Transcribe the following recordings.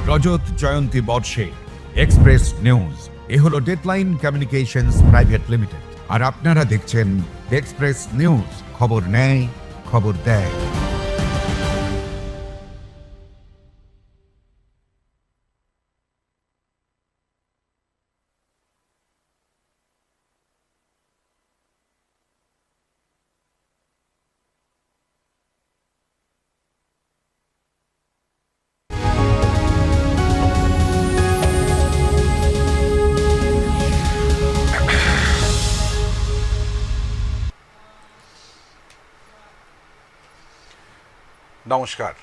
রজত জয়ন্তী বর্ষে express news এ হলো deadline communications private limited, আর আপনারা দেখছেন এক্সপ্রেস নিউজ, খবর নেয় খবর দেয়। নমস্কার।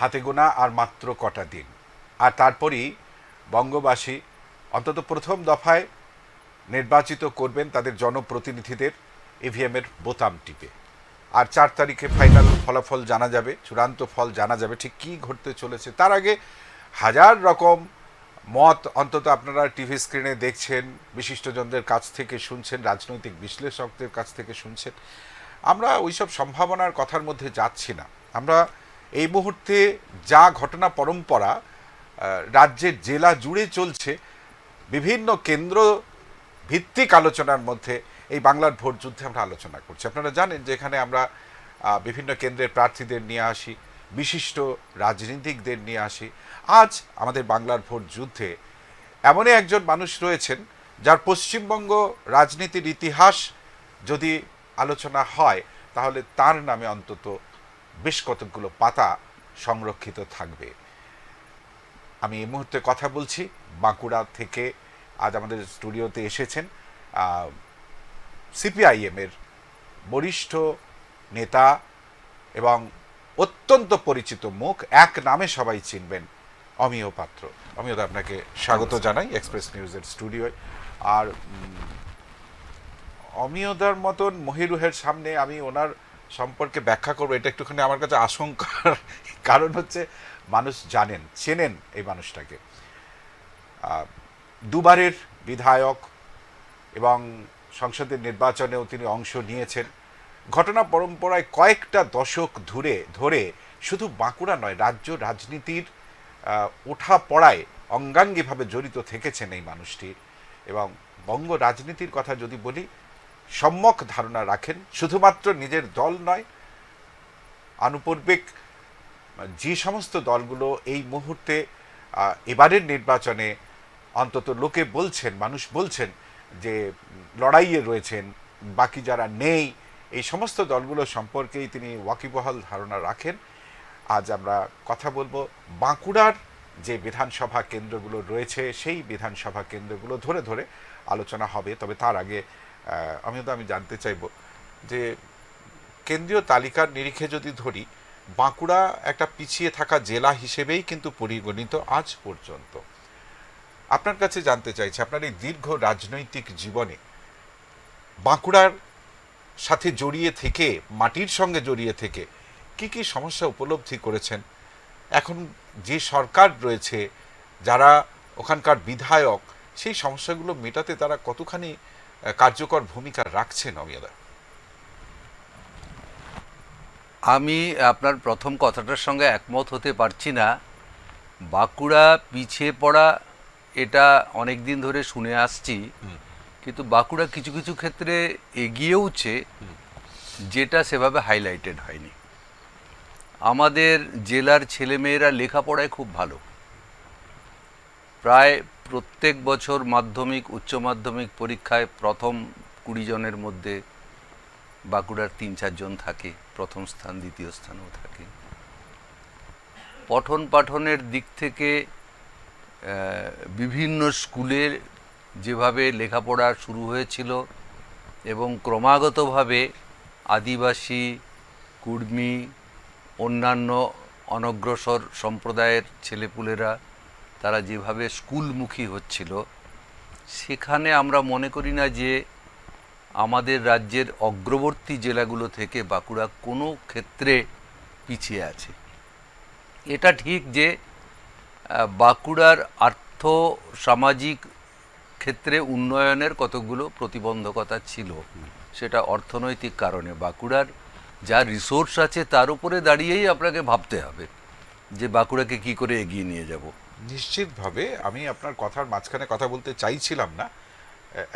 হাতে গোনা আর মাত্র কটা দিন, আর তারপরই বঙ্গবাসী অন্তত প্রথম দফায় নির্বাচিত করবেন তাদের জনপ্রতিনিধিদের ইভিএমের বোতাম টিপে। আর 4 তারিখে ফাইনাল ফলাফল জানা যাবে, চূড়ান্ত ফল জানা যাবে ঠিক কী ঘটতে চলেছে। তার আগে হাজার রকম মত অন্তত আপনারা টিভি স্ক্রিনে দেখছেন, বিশিষ্টজনদের কাছ থেকে শুনছেন, রাজনৈতিক বিশ্লেষকদের কাছ থেকে শুনছেন। আমরা ওইসব সম্ভাবনার কথার মধ্যে যাচ্ছি না। আমরা এই মুহূর্তে যা ঘটনা পরম্পরা রাজ্যের জেলা জুড়ে চলছে, বিভিন্ন কেন্দ্র ভিত্তিক আলোচনার মধ্যে এই বাংলার ভোট যুদ্ধে আমরা আলোচনা করছি। আপনারা জানেন যে এখানে আমরা বিভিন্ন কেন্দ্রের প্রার্থীদের নিয়ে আসি, বিশিষ্ট রাজনীতিকদের নিয়ে আসি। আজ আমাদের বাংলার ভোট যুদ্ধে এমনই একজন মানুষ রয়েছেন যার পশ্চিমবঙ্গ রাজনীতির ইতিহাস যদি আলোচনা হয় তাহলে তার নামে অন্তত বেশ কতগুলো পাতা সংরক্ষিত থাকবে। আমি এই মুহূর্তে কথা বলছি বাঁকুড়া থেকে। আজ আমাদের স্টুডিওতে এসেছেন সিপিআইএমের বরিষ্ঠ নেতা এবং অত্যন্ত পরিচিত মুখ, এক নামে সবাই চিনবেন, অমিয় পাত্র। অমিয়দা, আপনাকে স্বাগত জানাই এক্সপ্রেস নিউজের স্টুডিওয়। আর অমিয়দার মতন মহিরুহের সামনে আমি ওনার সম্পর্কে ব্যাখ্যা করবো, এটা একটুখানি আমার কাছে আশঙ্কার কারণ হচ্ছে মানুষ জানেন, চেনেন এই মানুষটাকে। দুবারের বিধায়ক এবং সংসদের নির্বাচনেও তিনি অংশ নিয়েছেন। ঘটনা পরম্পরায় কয়েকটা দশক ধরে শুধু বাঁকুড়া নয়, রাজ্য রাজনীতির ওঠা পড়ায় অঙ্গাঙ্গিভাবে জড়িত থেকেছেন এই মানুষটি। এবং বঙ্গ রাজনীতির কথা যদি বলি, সম্যক ধারণা রাখেন, শুধুমাত্র নিজের দল নয়, আনুপূর্বিক যে সমস্ত দলগুলো এই মুহূর্তে এবারের নির্বাচনে অন্তত লোকে বলছেন, মানুষ বলছেন যে লড়াইয়ে রয়েছেন, বাকি যারা নেই, এই সমস্ত দলগুলো সম্পর্কেই তিনি ওয়াকিবহাল ধারণা রাখেন। আজ আমরা কথা বলবো বাঁকুড়ার যে বিধানসভা কেন্দ্রগুলো রয়েছে, সেই বিধানসভা কেন্দ্রগুলো ধরে ধরে আলোচনা হবে। তবে তার আগে আমি জানতে চাইব যে কেন্দ্রীয় তালিকার নিরিখে যদি ধরি, বাঁকুড়া একটা পিছিয়ে থাকা জেলা হিসেবেই কিন্তু পরিগণিত আজ পর্যন্ত। আপনার কাছে জানতে চাইছি, আপনার এই দীর্ঘ রাজনৈতিক জীবনে বাঁকুড়ার সাথে জড়িয়ে থেকে, মাটির সঙ্গে জড়িয়ে থেকে কি কি সমস্যা উপলব্ধি করেছেন? এখন যে সরকার রয়েছে, যারা ওখানকার বিধায়ক, সেই সমস্যাগুলো মেটাতে তারা কতখানি কার্যকর ভূমিকা রাখছেন? অমিয়দা, আমি আপনার প্রথম কথাটার সঙ্গে একমত হতে পারছি না। বাঁকুড়া পিছিয়ে পড়া এটা অনেক দিন ধরে শুনে আসছি, কিন্তু বাঁকুড়া কিছু কিছু ক্ষেত্রে এগিয়েওছে, যেটা সেভাবে হাইলাইটেড হয়নি। আমাদের জেলার ছেলেমেয়েরা লেখাপড়ায় খুব ভালো। প্রায় প্রত্যেক বছর মাধ্যমিক উচ্চ মাধ্যমিক পরীক্ষায় প্রথম 20 জনের মধ্যে বাঁকুড়ার 3-4 জন থাকে, প্রথম স্থান দ্বিতীয় স্থানও থাকে। পঠন পাঠনের দিক থেকে বিভিন্ন স্কুলের যেভাবে লেখাপড়া শুরু হয়েছিল এবং ক্রমাগতভাবে আদিবাসী, কুর্মী, অন্যান্য অনগ্রসর সম্প্রদায়ের ছেলেপুলেরা তারা যেভাবে স্কুলমুখী হচ্ছিল, সেখানে আমরা মনে করি না যে আমাদের রাজ্যের অগ্রবর্তী জেলাগুলো থেকে বাঁকুড়া কোনো ক্ষেত্রে পিছিয়ে আছে। এটা ঠিক যে বাঁকুড়ার আর্থ সামাজিক ক্ষেত্রে উন্নয়নের কতগুলো প্রতিবন্ধকতা ছিল, সেটা অর্থনৈতিক কারণে। বাঁকুড়ার যা রিসোর্স আছে তার উপরে দাঁড়িয়েই আপনাকে ভাবতে হবে। যে বাঁকুড়াকে কি করে এগিয়ে নিয়ে যাব। নিশ্চিতভাবে আমি আপনার কথার মাঝখানে কথা বলতে চাইছিলাম না।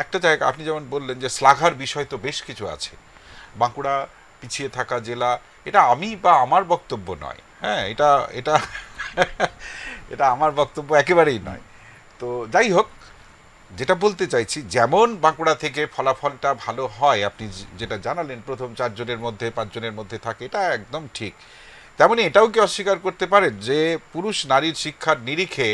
একটা জায়গা আপনি যেমন বললেন যে শ্লাঘার বিষয় তো বেশ কিছু আছে। বাঁকুড়া পিছিয়ে থাকা জেলা, এটা আমি বা আমার বক্তব্য নয়, হ্যাঁ, এটা এটা এটা আমার বক্তব্য একেবারেই নয়। তো যাই হোক, যেটা বলতে চাইছি, যেমন বাঁকুড়া থেকে ফলাফলটা ভালো হয়, আপনি যেটা জানালেন প্রথম 4 জনের মধ্যে 5 জনের মধ্যে থাকে, এটা একদম ঠিক। তেমনি এটাও কি অস্বীকার করতে পারেন যে পুরুষ নারীর শিক্ষার নিরিখে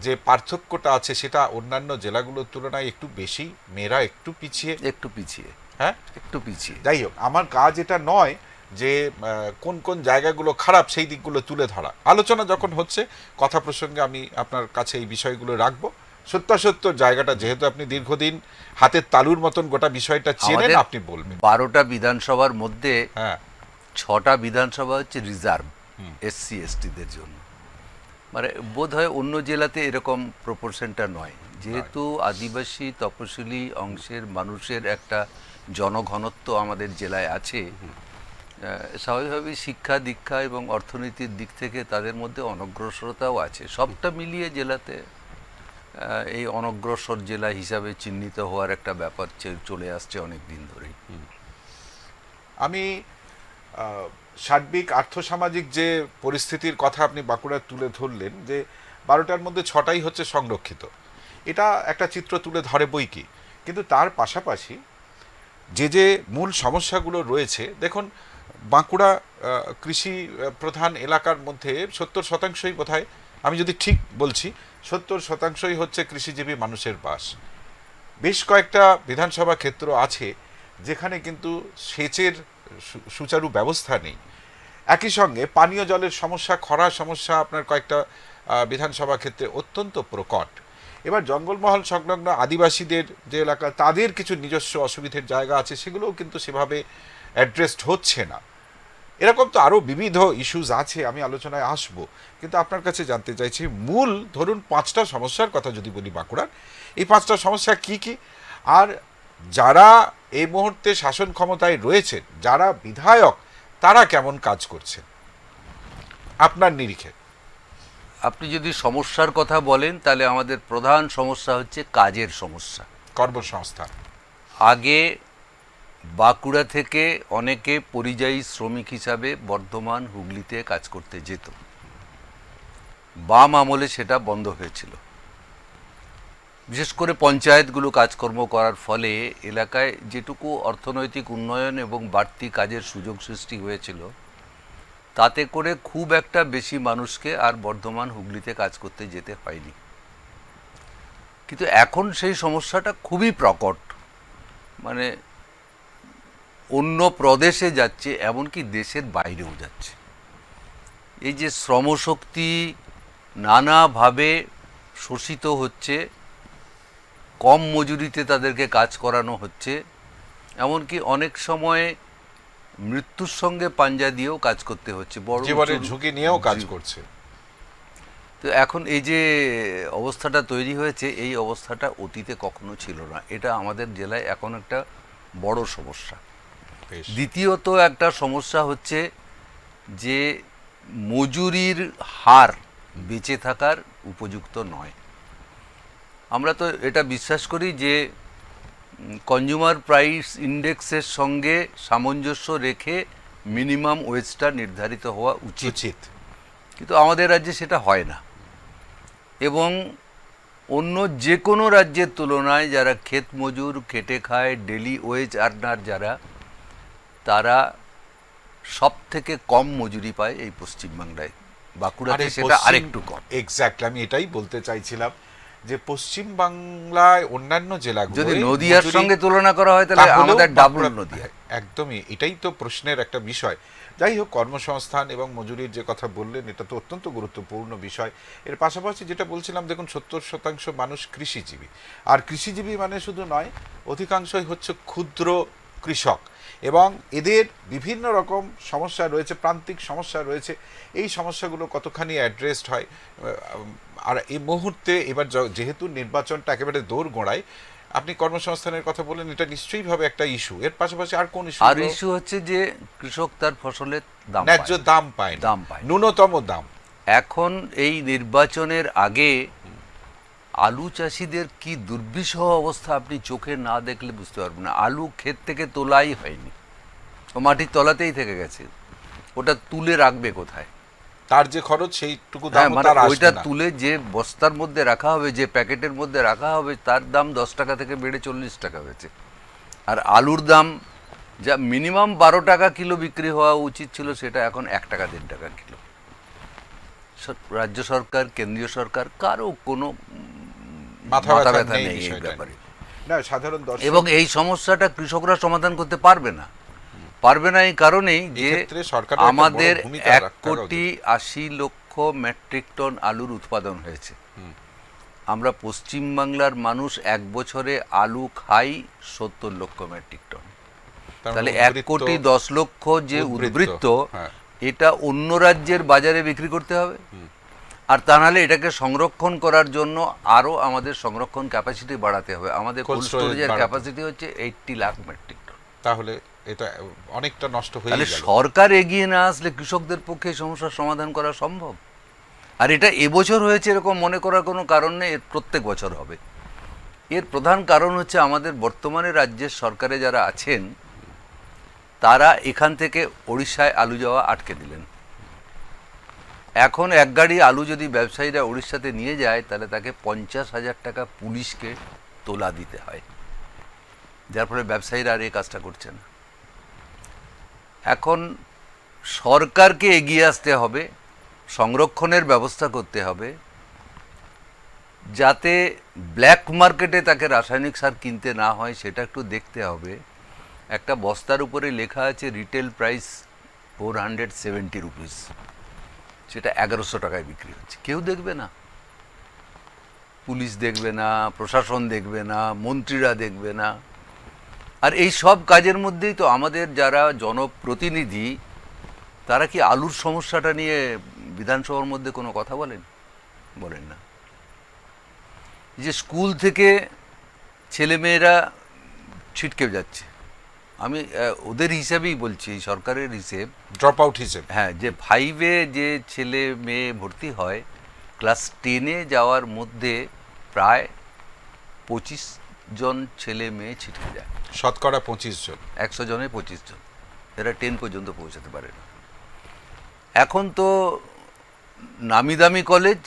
যে পার্থক্যটা আছে সেটা অন্যান্য জেলাগুলোর তুলনায় একটু বেশি, মেয়েরা একটু পিছিয়ে? একটু পিছিয়ে, হ্যাঁ, একটু পিছিয়ে। যাই হোক, আমার কাজ এটা নয় যে কোন কোন জায়গাগুলো খারাপ সেই দিকগুলো তুলে ধরা। আলোচনা যখন হচ্ছে, কথা প্রসঙ্গে আমি আপনার কাছে এই বিষয়গুলো রাখবো। সত্যাসত্য জায়গাটা, যেহেতু আপনি দীর্ঘদিন হাতের তালুর মতন গোটা বিষয়টা চেনেন, আমাদের আপনি বলবেন। 12টা বিধানসভার মধ্যে হ্যাঁ, 6টা বিধানসভা হচ্ছে রিজার্ভ এসসি এসটিদের জন্য। মানে বোধ হয় অন্য জেলাতে এরকম প্রপোর্শনটা নয়, যেহেতু আদিবাসী তপশিলি অংশের মানুষের একটা জনঘনত্ব আমাদের জেলায় আছে। স্বাভাবিকভাবেই শিক্ষা দীক্ষা এবং অর্থনীতির দিক থেকে তাদের মধ্যে অনগ্রসরতাও আছে। সবটা মিলিয়ে জেলাতে এই অনগ্রসর জেলা হিসাবে চিহ্নিত হওয়ার একটা ব্যাপার চলে আসছে অনেক দিন ধরেই। আমি সার্বিক আর্থসামাজিক যে পরিস্থিতির কথা আপনি বাঁকুড়ার তুলে ধরলেন, যে 12টার মধ্যে 6টাই হচ্ছে সংরক্ষিত, এটা একটা চিত্র তুলে ধরে বই কি। কিন্তু তার পাশাপাশি যে যে মূল সমস্যাগুলো রয়েছে, দেখুন, বাঁকুড়া কৃষি প্রধান এলাকার মধ্যে 70%ই বোধহয়, আমি যদি ঠিক বলছি, 70%ই হচ্ছে কৃষিজীবী মানুষের বাস। বেশ কয়েকটা বিধানসভা ক্ষেত্র আছে যেখানে কিন্তু সেচের সুচারু ব্যবস্থা নেই। একই সঙ্গে পানীয় জলের সমস্যা, খরার সমস্যা আপনার কয়েকটা বিধানসভা ক্ষেত্রে অত্যন্ত প্রকট। এবার জঙ্গলমহল সংলগ্ন আদিবাসীদের যে এলাকা, তাদের কিছু নিজস্ব অসুবিধার জায়গা আছে, সেগুলোও কিন্তু সেভাবে অ্যাড্রেসড হচ্ছে না। এরকম তো আরও বিবিধ ইস্যুজ আছে, আমি আলোচনায় আসব। কিন্তু আপনার কাছে জানতে চাইছি, মূল ধরুন 5টা সমস্যার কথা যদি বলি বাঁকুড়ার, এই 5টা সমস্যা কি কি, আর যারা এই মুহূর্তে শাসন ক্ষমতায় রয়েছেন, যারা বিধায়ক, তারা কেমন কাজ করছেন আপনার নিরিখে? আপনি যদি সমস্যার কথা বলেন, তাহলে আমাদের প্রধান সমস্যা হচ্ছে কাজের সমস্যা, কর্মসংস্থান। আগে বাঁকুড়া থেকে অনেকে পরিযায়ী শ্রমিক হিসাবে বর্ধমান হুগলিতে কাজ করতে যেত। বাম আমলে সেটা বন্ধ হয়েছিল। বিশেষ করে পঞ্চায়েতগুলো কাজকর্ম করার ফলে এলাকায় যেটুকু অর্থনৈতিক উন্নয়ন এবং বাড়তি কাজের সুযোগ সৃষ্টি হয়েছিল, তাতে করে খুব একটা বেশি মানুষকে আর বর্ধমান হুগলিতে কাজ করতে যেতে হয়নি। কিন্তু এখন সেই সমস্যাটা খুবই প্রকট, মানে অন্য প্রদেশে যাচ্ছে, এমনকি দেশের বাইরেও যাচ্ছে। এই যে শ্রমশক্তি নানাভাবে শোষিত হচ্ছে, কম মজুরিতে তাদেরকে কাজ করানো হচ্ছে, এমনকি অনেক সময় মৃত্যুর সঙ্গে পাঞ্জা দিয়েও কাজ করতে হচ্ছে, বড় জীবনের ঝুঁকি নিয়েও কাজ করছে। তো এখন এই যে অবস্থাটা তৈরি হয়েছে, এই অবস্থাটা অতীতে কখনো ছিল না। এটা আমাদের জেলায় এখন একটা বড় সমস্যা। দ্বিতীয়ত একটা সমস্যা হচ্ছে যে মজুরির হার বেঁচে থাকার উপযুক্ত নয়। আমরা তো এটা বিশ্বাস করি যে কনজিউমার প্রাইস ইন্ডেক্সের সঙ্গে সামঞ্জস্য রেখে মিনিমাম ওয়েজটা নির্ধারিত হওয়া উচিত, কিন্তু আমাদের রাজ্যে সেটা হয় না। এবং অন্য যে কোনো রাজ্যের তুলনায় যারা ক্ষেত মজুর, খেটে খায়, ডেলি ওয়েজ আর্নার যারা, তারা সব থেকে কম মজুরি পায় এই পশ্চিমবাংলায়। বাঁকুড়াতে সেটা আরেকটু কম। এক্স্যাক্টলি, আমি এটাই বলতে চাইছিলাম যে পশ্চিম বাংলায় অন্যান্য জেলাগুলো যদি নদিয়ার সঙ্গে তুলনা করা হয়, তাহলে আমাদের ডাবল নদিয়া। একদমই, এটাই তো প্রশ্নের একটা বিষয়। যাই হোক, কর্মসংস্থান এবং মজুরির যে কথা বললেন, এটা তো অত্যন্ত গুরুত্বপূর্ণ বিষয়। এর পাশাপাশি যেটা বলছিলাম, দেখুন, 70% মানুষ কৃষিজীবী। আর কৃষিজীবী মানে শুধু নয়, অধিকাংশই হচ্ছে ক্ষুদ্র কৃষক, এবং এদের বিভিন্ন রকম সমস্যা রয়েছে, প্রান্তিক সমস্যা রয়েছে। এই সমস্যাগুলো কতখানি অ্যাড্রেসড হয়? আর এই মুহূর্তে এবার যেহেতু নির্বাচনটা একেবারে দৌড় গোড়ায়, আপনি কর্মসংস্থানের কথা বলেন, এটা নিশ্চয়ই ভাবে একটা ইস্যু। এর পাশাপাশি আর কোন ইস্যু? আর ইস্যু হচ্ছে যে কৃষক তার ফসলের দাম, ন্যায্য দাম পায় না, দাম পায়, ন্যূনতম দাম। এখন এই নির্বাচনের আগে আলু চাষিদের কি দুর্বিষহ অবস্থা আপনি চোখে না দেখলে বুঝতে পারবেন না। আলু ক্ষেত থেকে তোলাই হয়নি, ও মাটির তলাতেই থেকে গেছে, ওটা তুলে রাখবে কোথায়? তার যে খরচ সেইটুকু হ্যাঁ, দাম মানে তার আসবে ওইটা না। তুলে যে বস্তার মধ্যে রাখা হবে, যে প্যাকেটের মধ্যে রাখা হবে, তার দাম 10 টাকা থেকে বেড়ে 40 টাকা হয়েছে। আর আলুর দাম যা মিনিমাম 12 টাকা কিলো বিক্রি হওয়া উচিত ছিল, সেটা এখন 1 টাকা 3 টাকা কিলো। রাজ্য সরকার, কেন্দ্রীয় সরকার কারো কোনো মাথা মাথা ব্যথা ব্যথা নেই নেই এই বিষয়টা ব্যাপারে। না, সাধারণ দর্শক এবং এই সমস্যাটা কৃষকরা সমাধান করতে পারবে না। এই কারণেই যে এক্ষেত্রে সরকারের একটা বড় আমাদের ভূমিকা 1 রাখা কোটি উচিত। 80 লক্ষ মেট্রিক টন আলুর উৎপাদন হয়েছে। আমরা পশ্চিমবাংলার মানুষ এক বছরে আলু খাই 70 লক্ষ মেট্রিক টন। তার তাহলে মানে 1 কোটি 10 লক্ষ যে উদ্বৃত্ত, হ্যাঁ। এটা অন্য রাজ্যের বাজারে বিক্রি করতে হবে। আর তা নাহলে এটাকে সংরক্ষণ করার জন্য আরও আমাদের সংরক্ষণ ক্যাপাসিটি বাড়াতে হবে। আমাদের Cold কোল্ড storage স্টোরেজের বাড়াতে। ক্যাপাসিটি হচ্ছে 80 লাখ মেট্রিক টন। তাহলে এটা অনেকটা নষ্ট হয়ে তাহলে গেল। সরকার এগিয়ে না আসলে কৃষকদের পক্ষে এই সমস্যার সমাধান করা সম্ভব? আর এটা এবছর হয়েছে এরকম মনে করার কোনো কারণ নেই, এর প্রত্যেক বছর হবে। এর প্রধান কারণ হচ্ছে আমাদের বর্তমানে রাজ্যের সরকারে যারা আছেন, তারা এখান থেকে ওড়িশায় আলু যাওয়া আটকে দিলেন। এখন এক গাড়ি আলু যদি ব্যবসায়ীরা উড়িষ্যাতে নিয়ে যায়, তাহলে তাকে 50,000 টাকা পুলিশকে তোলা দিতে হয়, যার ফলে ব্যবসায়ীরা আর এই কাজটা করছে না। এখন সরকারকে এগিয়ে আসতে হবে, সংরক্ষণের ব্যবস্থা করতে হবে, যাতে ব্ল্যাক মার্কেটে তাকে রাসায়নিক সার কিনতে না হয় সেটা একটু দেখতে হবে। একটা বস্তার উপরে লেখা আছে রিটেল প্রাইস 470 রুপিস, সেটা 1100 টাকায় বিক্রি হচ্ছে। কেউ দেখবে না, পুলিশ দেখবে না, প্রশাসন দেখবে না, মন্ত্রীরা দেখবে না। আর এই সব কাজের মধ্যেই তো আমাদের যারা জনপ্রতিনিধি, তারা কি আলুর সমস্যাটা নিয়ে বিধানসভার মধ্যে কোনো কথা বলেন? বলেন না। যে স্কুল থেকে ছেলেমেয়েরা ছিটকে যাচ্ছে, আমি ওদের হিসাবেই বলছি, সরকারের হিসেব, ড্রপ আউট হিসেবে। হ্যাঁ, যে 5-এ যে ছেলে মেয়ে ভর্তি হয়, ক্লাস 10-এ যাওয়ার মধ্যে প্রায় 25 জন ছেলে মেয়ে ছিটকে যায়। শতকরা 25 জন। 100 জনে 25 জন, এরা 10 পর্যন্ত পৌঁছাতে পারে না। এখন তো নামি দামি কলেজ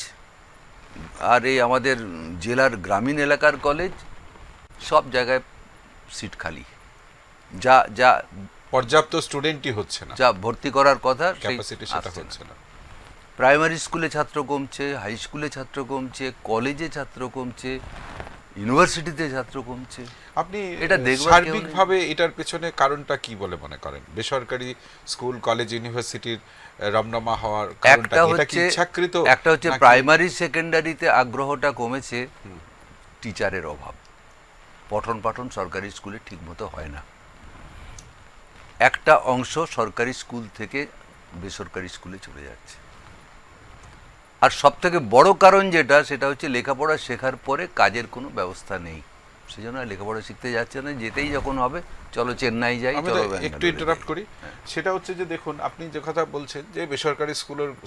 আর এই আমাদের জেলার গ্রামীণ এলাকার কলেজ, সব জায়গায় সিট খালি। যা যা পর্যাপ্ত স্টুডেন্টই হচ্ছে না, যা ভর্তি করার কথা সেই ক্যাপাসিটি সেটা আসছে না। হচ্ছে না। প্রাইমারি স্কুলে ছাত্র কমছে, হাই স্কুলে ছাত্র কমছে, কলেজে ছাত্র কমছে, ইউনিভার্সিটিতে ছাত্র কমছে। আপনি এটা দেখবার কেউ নেই। সার্বিকভাবে এটার পেছনে কারণটা কি বলে মনে করেন? বেসরকারি স্কুল, কলেজ, ইউনিভার্সিটির রমরমা হওয়ার কারণটা কি? এটা কি ইচ্ছাকৃত? একটা হচ্ছে নাকি- প্রাইমারি সেকেন্ডারিতে আগ্রহটা কমেছে, টিচারের অভাব। পঠন পাঠন সরকারি স্কুলে ঠিকমতো হয় না। একটা অংশ সরকারি স্কুল থেকে বেসরকারি স্কুলে চলে যাচ্ছে। আর সবথেকে বড় কারণ যেটা, সেটা হচ্ছে লেখাপড়া শেখার পরে কাজের কোনো ব্যবস্থা নেই। সেজন্য আর লেখাপড়া শিখতে যাচ্ছে না, যেতেই যখন হবে চলো চেন্নাই যাই, আমি চলো একটু ব্যাঙ্গালোরে ইন্টারাপ্ট যাই। করি। সেটা হচ্ছে যে দেখুন, আপনি যে কথা বলছেন যে বেসরকারি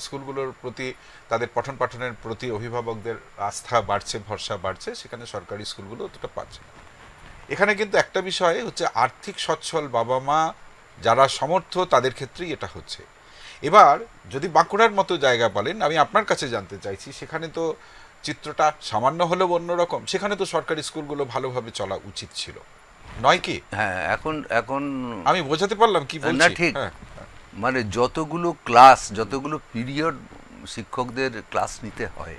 স্কুলগুলোর প্রতি, তাদের পঠন পাঠনের প্রতি অভিভাবকদের আস্থা বাড়ছে, ভরসা বাড়ছে, সেখানে সরকারি স্কুলগুলো অতটা পাচ্ছে না। এখানে কিন্তু একটা বিষয় হচ্ছে, আর্থিক সচ্ছল বাবা মা যারা সমর্থ, তাদের ক্ষেত্রেই এটা হচ্ছে। এবার যদি বাঁকুড়ার মতো জায়গা বলেন, আমি আপনার কাছে জানতে চাইছি, সেখানে তো চিত্রটা সামান্য হলেও অন্যরকম। সেখানে তো সরকারি স্কুলগুলো ভালোভাবে চলা উচিত ছিল, নয় কি? হ্যাঁ, এখন এখন আমি বোঝাতে পারলাম কি না, বলছি? ঠিক। হ্যাঁ। মানে যতগুলো ক্লাস, যতগুলো পিরিয়ড শিক্ষকদের ক্লাস নিতে হয়,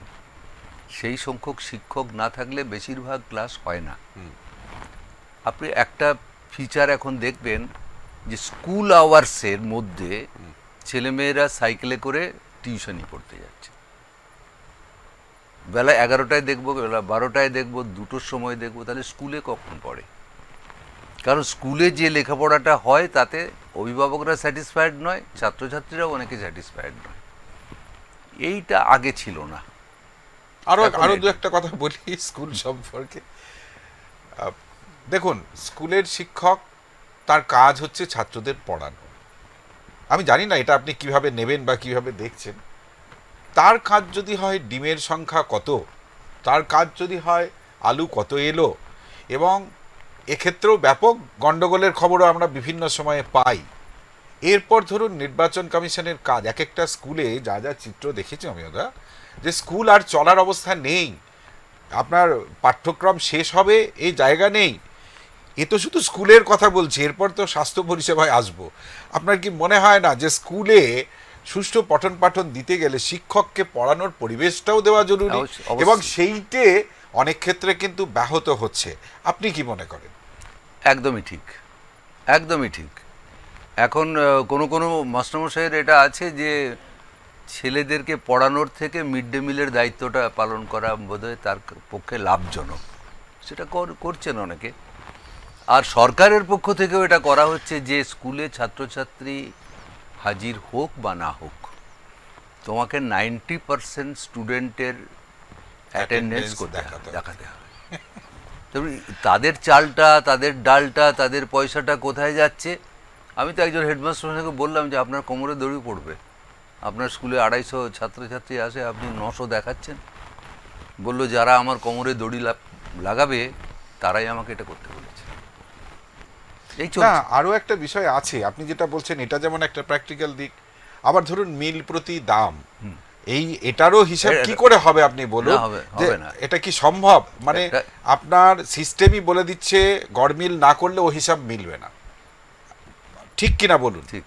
সেই সংখ্যক শিক্ষক না থাকলে বেশিরভাগ ক্লাস হয় না। আপনি একটা ফিচার এখন দেখবেন যে স্কুল আওয়ার্সের মধ্যে ছেলেমেয়েরা সাইকেলে করে টিউশনি পড়তে যাচ্ছে। বেলা 11টায় দেখবো, বেলা 12টায় দেখবো, 2টোর সময় দেখবো, তাহলে স্কুলে কখন পড়ে? কারণ স্কুলে যে লেখাপড়াটা হয় তাতে অভিভাবকরা স্যাটিসফাইড নয়, ছাত্রছাত্রীরাও অনেকে স্যাটিসফাইড নয়। এইটা আগে ছিল না। আরো এখন আরো এটা- দু একটা কথা বলি স্কুল সম্পর্কে। দেখুন, স্কুলের শিক্ষক, তার কাজ হচ্ছে ছাত্রদের পড়ানো। আমি জানি না এটা আপনি কিভাবে নেবেন বা কিভাবে দেখছেন। তার কাজ যদি হয় ডিমের সংখ্যা কত, তার কাজ যদি হয় আলু কত এলো, এবং এক্ষেত্রেও ব্যাপক গণ্ডগোলের খবরও আমরা বিভিন্ন সময়ে পাই। এরপর ধরুন নির্বাচন কমিশনের কাজ, এক একটা স্কুলে যা যা চিত্র দেখেছি আমি ওটা, যে স্কুল আর চলার অবস্থা নেই, আপনার পাঠ্যক্রম শেষ হবে এই জায়গা নেই। এ তো শুধু স্কুলের কথা বলছি, এরপর তো স্বাস্থ্য পরিষেবায় আসবো। আপনার কি মনে হয় না যে স্কুলে সুষ্ঠু পঠন পাঠন দিতে গেলে শিক্ষককে পড়ানোর পরিবেশটাও দেওয়া জরুরি, অবশ্যই। এবং সেইটে অনেক ক্ষেত্রে কিন্তু ব্যাহত হচ্ছে? আপনি কি মনে করেন? একদমই ঠিক, একদমই ঠিক। এখন কোনো কোনো মাস্টারমশাইয়ের এটা আছে যে ছেলেদেরকে পড়ানোর থেকে মিড ডে মিলের দায়িত্বটা পালন করা বোধহয় তার পক্ষে লাভজনক, সেটা করছেন অনেকে। আর সরকারের পক্ষ থেকেও এটা করা হচ্ছে যে স্কুলে ছাত্রছাত্রী হাজির হোক বা না হোক, তোমাকে 90% স্টুডেন্টের অ্যাটেন্ডেন্স দেখাতে হবে। তবে তাদের চালটা, তাদের ডালটা, তাদের পয়সাটা কোথায় যাচ্ছে? আমি তো একজন হেডমাস্টারকে বললাম যে আপনার কোমরে দড়ি পড়বে, আপনার স্কুলে 250 ছাত্রছাত্রী আসে, আপনি 900 দেখাচ্ছেন। বললো যারা আমার কোমরে দড়ি লাগাবে তারাই আমাকে এটা করতে বলেছে। এই না, চলছে। আরো একটা বিষয় আছে, আপনি যেটা বলছেন এটা যেমন একটা প্র্যাকটিক্যাল দিক, আবার ধরুন মিল প্রতি দাম, এটারও হিসাব কি করে হবে আপনি বলুন? না, হবে না। এটা কি সম্ভব? মানে এটা- আপনার সিস্টেমই বলে দিচ্ছে গড়মিল না করলে ও হিসাব মিলবে না, ঠিক কিনা বলুন? ঠিক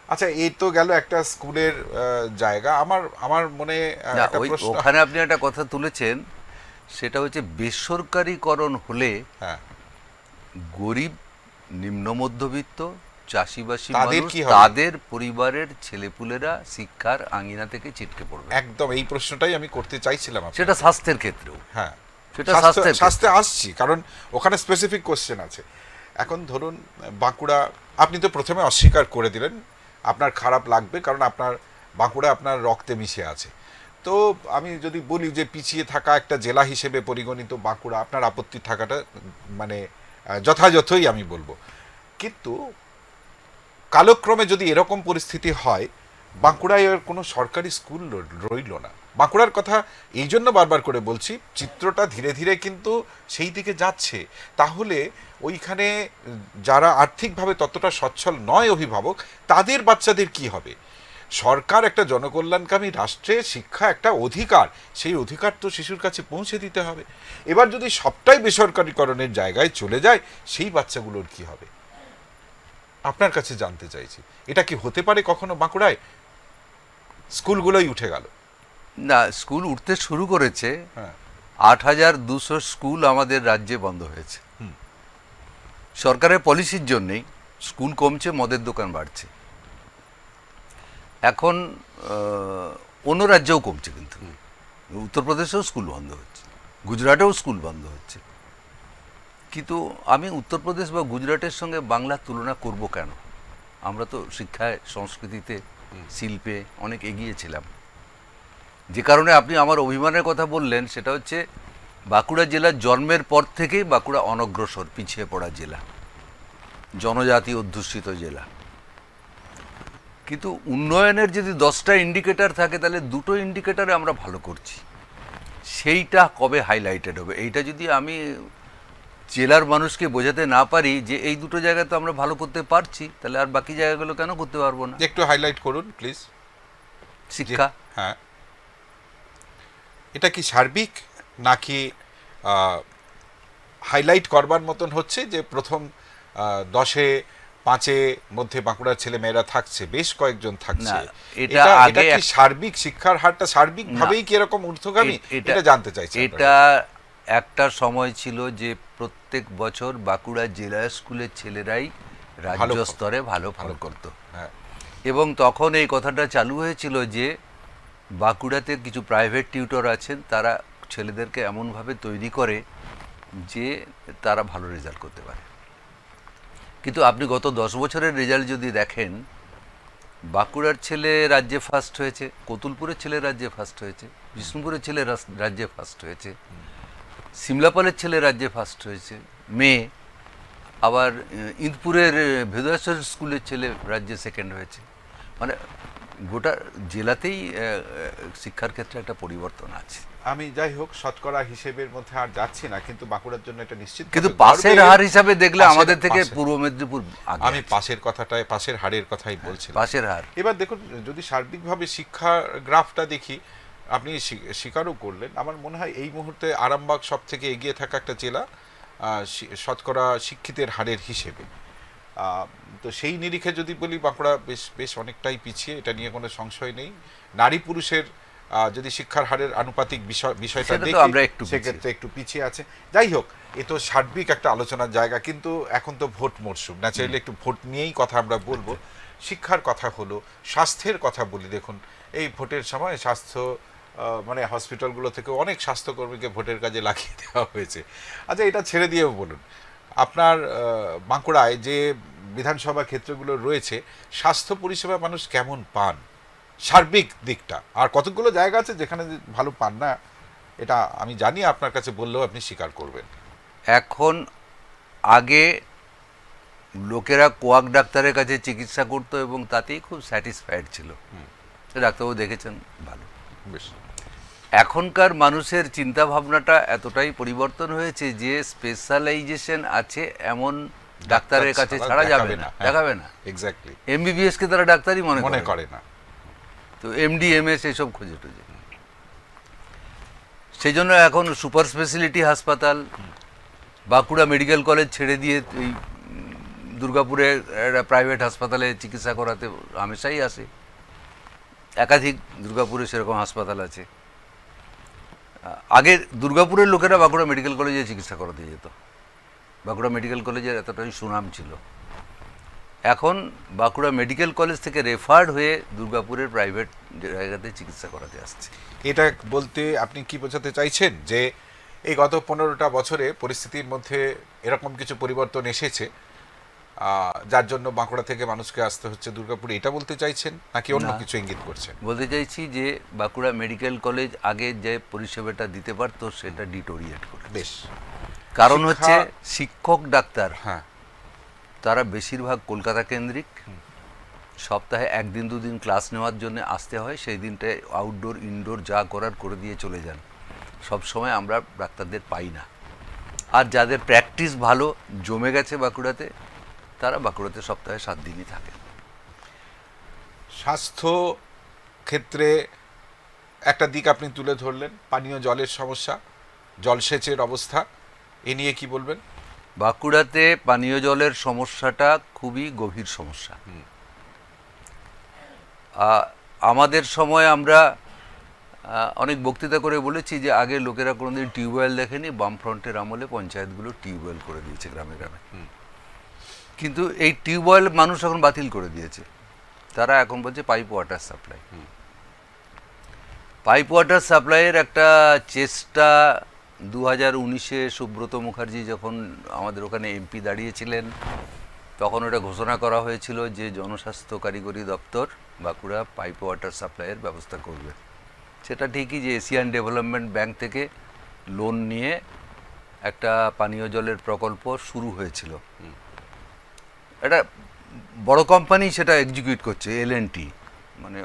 আচ্ছা, এই তো গেল একটা স্কুলের জায়গা। আমার মনে না, একটা প্রশ্ন। ওখানে আপনি একটা কথা তুলেছেন, সেটা হচ্ছে বেসরকারিকরণ হলে হ্যাঁ, গরিব, নিম্ন মধ্যবিত্ত, চাষিবাসী তাদের মানুষ, কি হবে? তাদের পরিবারের ছেলেপুলেরা শিক্ষার আঙিনা থেকে ছিটকে পড়বে। একদম এই প্রশ্নটাই আমি করতে চাইছিলাম আপনাকে। সেটা স্বাস্থ্যের ক্ষেত্রেও। হ্যাঁ, সেটা স্বাস্থ্যের স্বাস্থ্যে আসছি, কারণ ওখানে স্পেসিফিক কোশ্চেন আছে। এখন ধরুন বাঁকুড়া, আপনি তো প্রথমে অস্বীকার করে দিলেন, আপনার খারাপ লাগবে, কারণ আপনার বাঁকুড়া আপনার রক্তে মিশে আছে। তো আমি যদি বলি যে পিছিয়ে থাকা একটা জেলা হিসেবে পরিগণিত বাঁকুড়া, আপনার আপত্তি থাকাটা মানে যথাযথই আমি বলবো। কিন্তু কালক্রমে যদি এরকম পরিস্থিতি হয়, বাঁকুড়ায় আর কোনো সরকারি স্কুল রইল না। বাঁকুড়ার কথা এই জন্য বারবার করে বলছি, চিত্রটা ধীরে ধীরে কিন্তু সেই দিকে যাচ্ছে। তাহলে ওইখানে যারা আর্থিকভাবে ততটা সচ্ছল নয় অভিভাবক, তাদের বাচ্চাদের কি হবে? সরকার একটা জনকল্যাণকামী রাষ্ট্রে শিক্ষা একটা অধিকার, সেই অধিকার তো শিশুর কাছে পৌঁছে দিতে হবে। এবার যদি সবটাই বেসরকারিকরণের জায়গায় চলে যায়, সেই বাচ্চাগুলোর কি হবে? আপনার কাছে জানতে চাইছি, এটা কি হতে পারে কখনো বাঁকুড়ায়? স্কুলগুলোই উঠে গেল। না, স্কুল উঠতে শুরু করেছে। হ্যাঁ, 8200 স্কুল আমাদের রাজ্যে বন্ধ হয়েছে। সরকারের পলিসির জন্যেই স্কুল কমছে, মদের দোকান বাড়ছে। এখন অন্য রাজ্যেও কমছে, কিন্তু উত্তরপ্রদেশেও স্কুল বন্ধ হচ্ছে, গুজরাটেও স্কুল বন্ধ হচ্ছে। কিন্তু আমি উত্তরপ্রদেশ বা গুজরাটের সঙ্গে বাংলার তুলনা করব কেন? আমরা তো শিক্ষায়, সংস্কৃতিতে, শিল্পে অনেক এগিয়ে ছিলাম। যে কারণে আপনি আমার অভিমানের কথা বললেন, সেটা হচ্ছে বাঁকুড়া জেলার জন্মের পর থেকেই বাঁকুড়া অনগ্রসর, পিছিয়ে পড়া জেলা, জনজাতি অধ্যুষিত জেলা। কিন্তু উন্নয়নের যদি 10টা ইন্ডিকেটর থাকে, তাহলে 2টো ইন্ডিকেটরে আমরা ভালো করছি। সেইটা কবে হাইলাইটেড হবে? এইটা যদি আমি জেলার মানুষকে বোঝাতে না পারি যে এই 2টো জায়গায় তো আমরা ভালো করতে পারছি, তাহলে আর বাকি জায়গাগুলো কেন করতে পারবো না? একটু হাইলাইট করুন প্লিজ। শিক্ষা। হ্যাঁ, এটা কি সার্বিক নাকি হাইলাইট করবার মতন হচ্ছে যে প্রথম 10-এ 5-এ মধ্যে বাঁকুড়ার ছেলে মেয়েরা থাকছে, বেশ কয়েকজন থাকছে? না, এটা এটা আগে কি সার্বিক শিক্ষার হারটা সার্বিক ভাবেই কি এরকম ঊর্ধ্বগামী? এটা জানতে চাইছি। এটা একটা সময় ছিল যে প্রত্যেক বছর বাঁকুড়া জেলা স্কুলের ছেলেরাই রাজ্য স্তরে ভালো ফল করত। হ্যাঁ, এবং তখন এই কথাটা চালু হয়েছিল যে বাঁকুড়াতে কিছু প্রাইভেট টিউটর আছেন, তারা ছেলেদেরকে এমনভাবে তৈরি করে যে তারা ভালো রেজাল্ট করতে পারে। কিন্তু আপনি গত 10 বছরের রেজাল্ট যদি দেখেন, বাঁকুড়ার ছেলে রাজ্যে ফার্স্ট হয়েছে, কতুলপুরের ছেলে রাজ্যে ফার্স্ট হয়েছে, বিষ্ণুপুরের ছেলে রাজ্যে ফার্স্ট হয়েছে, সিমলাপালের ছেলে রাজ্যে ফার্স্ট হয়েছে মেয়ে, আবার ইন্দপুরের ভেদুয়াশ্বর স্কুলের ছেলে রাজ্যে সেকেন্ড হয়েছে। মানে গোটা জেলাতেই শিক্ষার ক্ষেত্রে একটা পরিবর্তন আছে। আমি যাই হোক শতকরা হিসেবের মধ্যে আর যাচ্ছি না, কিন্তু বাঁকুড়ার জন্য এটা নিশ্চিত কিন্তু পাশের হার হিসাবে দেখলে আমাদের থেকে পূর্ব মেদিনীপুর আগে আমি আছে। পাশের হারের কথাই বলছিলাম। পাশের হার। এবার দেখুন, যদি সার্বিকভাবে শিক্ষা গ্রাফটা দেখি, আপনি স্বীকারও করলেন, আমার মনে হয় এই মুহূর্তে আরামবাগ সব থেকে এগিয়ে থাকা একটা জেলা শতকরা শিক্ষিতের হারের হিসেবে। তো সেই নিরিখে যদি বলি বাঁকুড়া বেশ বেশ অনেকটাই পিছিয়ে, এটা নিয়ে কোনো সংশয় নেই। নারী পুরুষের যদি শিক্ষার হারের আনুপাতিক বিষয়টা সেটা তো দেখি, আমরা একটু সেক্ষেত্রে একটু পিছিয়ে আছে। যাই হোক, এ তো সার্বিক একটা আলোচনার জায়গা, কিন্তু এখন তো ভোট মরশুম, ন্যাচারালি একটু ভোট নিয়েই কথা আমরা বলবো। শিক্ষার কথা হলো, স্বাস্থ্যের কথা বলি। দেখুন, এই ভোটের সময় স্বাস্থ্য মানে হসপিটালগুলো থেকে অনেক স্বাস্থ্যকর্মীকে ভোটের কাজে লাগিয়ে দেওয়া হয়েছে। আচ্ছা, এটা ছেড়ে দিয়ে বলুন, আপনার বাঁকুড়ায় যে বিধানসভা ক্ষেত্রগুলো রয়েছে, স্বাস্থ্য পরিষেবা মানুষ কেমন পান সার্বিক দিকটা? আর কতগুলো জায়গা আছে যেখানে ভালো পান না, এটা আমি জানি, আপনার কাছে বললেও আপনি স্বীকার করবেন। এখন আগে লোকেরা কোয়াক ডাক্তারের কাছে চিকিৎসা করতো এবং তাতেই খুব স্যাটিসফাইড ছিল, ডাক্তারবাবু দেখেছেন ভালো। বেশ। এখনকার মানুষের চিন্তা ভাবনাটা এতটাই পরিবর্তন হয়েছে যে স্পেশালাইজেশন আছে এমন ডাক্তারের কাছে ছাড়া যাবে না, দেখাবে না। এক্স্যাক্টলি। এমবিবিএস কে তারা ডাক্তারই মনে করে না। তো এমডি এমএস এইসব খোঁজে টোজে। সেই জন্য এখন সুপার স্পেশালিটি হাসপাতাল, বাঁকুড়া মেডিকেল কলেজ ছেড়ে দিয়ে এই দুর্গাপুরে একটা প্রাইভেট হাসপাতালে চিকিৎসা করাতে হামেশাই আসে। একাধিক দুর্গাপুরে সেরকম হাসপাতাল আছে। আগে দুর্গাপুরের লোকেরা বাঁকুড়া মেডিকেল কলেজে চিকিৎসা করাতে যেত, বাঁকুড়া মেডিকেল কলেজের এতটাই সুনাম ছিল। এখন বাঁকুড়া মেডিকেল কলেজ থেকে রেফার্ড হয়ে দুর্গাপুরের প্রাইভেট জায়গাতে চিকিৎসা করাতে আসছে। এটা বলতে আপনি কি বোঝাতে চাইছেন যে এই গত 15টা বছরে পরিস্থিতির মধ্যে এরকম কিছু পরিবর্তন এসেছে যার জন্য বাঁকুড়া থেকে মানুষকে আসতে হচ্ছে দুর্গাপুরে, এটা বলতে চাইছেন নাকি অন্য কিছু ইঙ্গিত করছেন? বলতে চাইছি যে বাঁকুড়া মেডিকেল কলেজ আগে যে পরিষেবাটা দিতে পারতো সেটা ডিটোরিয়েট করে। বেশ। কারণ হচ্ছে শিক্ষক ডাক্তার, হ্যাঁ, তারা বেশিরভাগ কলকাতা কেন্দ্রিক। সপ্তাহে 1 দিন 2 দিন ক্লাস নেওয়ার জন্য আসতে হয়, সেই দিনটায় আউটডোর ইনডোর যা করার করে দিয়ে চলে যান। সব সময় আমরা ডাক্তারদের পাই না। আর যাদের প্র্যাকটিস ভালো জমে গেছে বাঁকুড়াতে, তারা বাঁকুড়াতে সপ্তাহে 7 দিনই থাকে। স্বাস্থ্য ক্ষেত্রে একটা দিক আপনি তুলে ধরলেন, পানীয় জলের সমস্যা, জলসেচের অবস্থা, এ নিয়ে কি বলবেন? বাঁকুড়াতে পানীয় জলের সমস্যাটা খুবই গভীর সমস্যা। আমাদের সময় আমরা অনেক বক্তৃতা করে বলেছি যে আগে লোকেরা কোনোদিন টিউবওয়েল দেখেনি, বামফ্রন্টের আমলে পঞ্চায়েতগুলো টিউবওয়েল করে দিয়েছে গ্রামে গ্রামে। কিন্তু এই টিউবওয়েল মানুষ এখন বাতিল করে দিয়েছে, তারা এখন বলছে pipe water supply. Pipe water সাপ্লাইয়ের একটা চেষ্টা 2019-এ সুব্রত মুখার্জি যখন আমাদের ওখানে এমপি দাঁড়িয়েছিলেন, তখন ওটা ঘোষণা করা হয়েছিল যে জনস্বাস্থ্য কারিগরি দপ্তর বাঁকুড়া পাইপ ওয়াটার সাপ্লাইয়ের ব্যবস্থা করবে। সেটা ঠিকই যে এশিয়ান ডেভেলপমেন্ট ব্যাংক থেকে লোন নিয়ে একটা পানীয় জলের প্রকল্প শুরু হয়েছিল। একটা বড় কোম্পানি সেটা এক্সিকিউট করছে, এলএনটি। মানে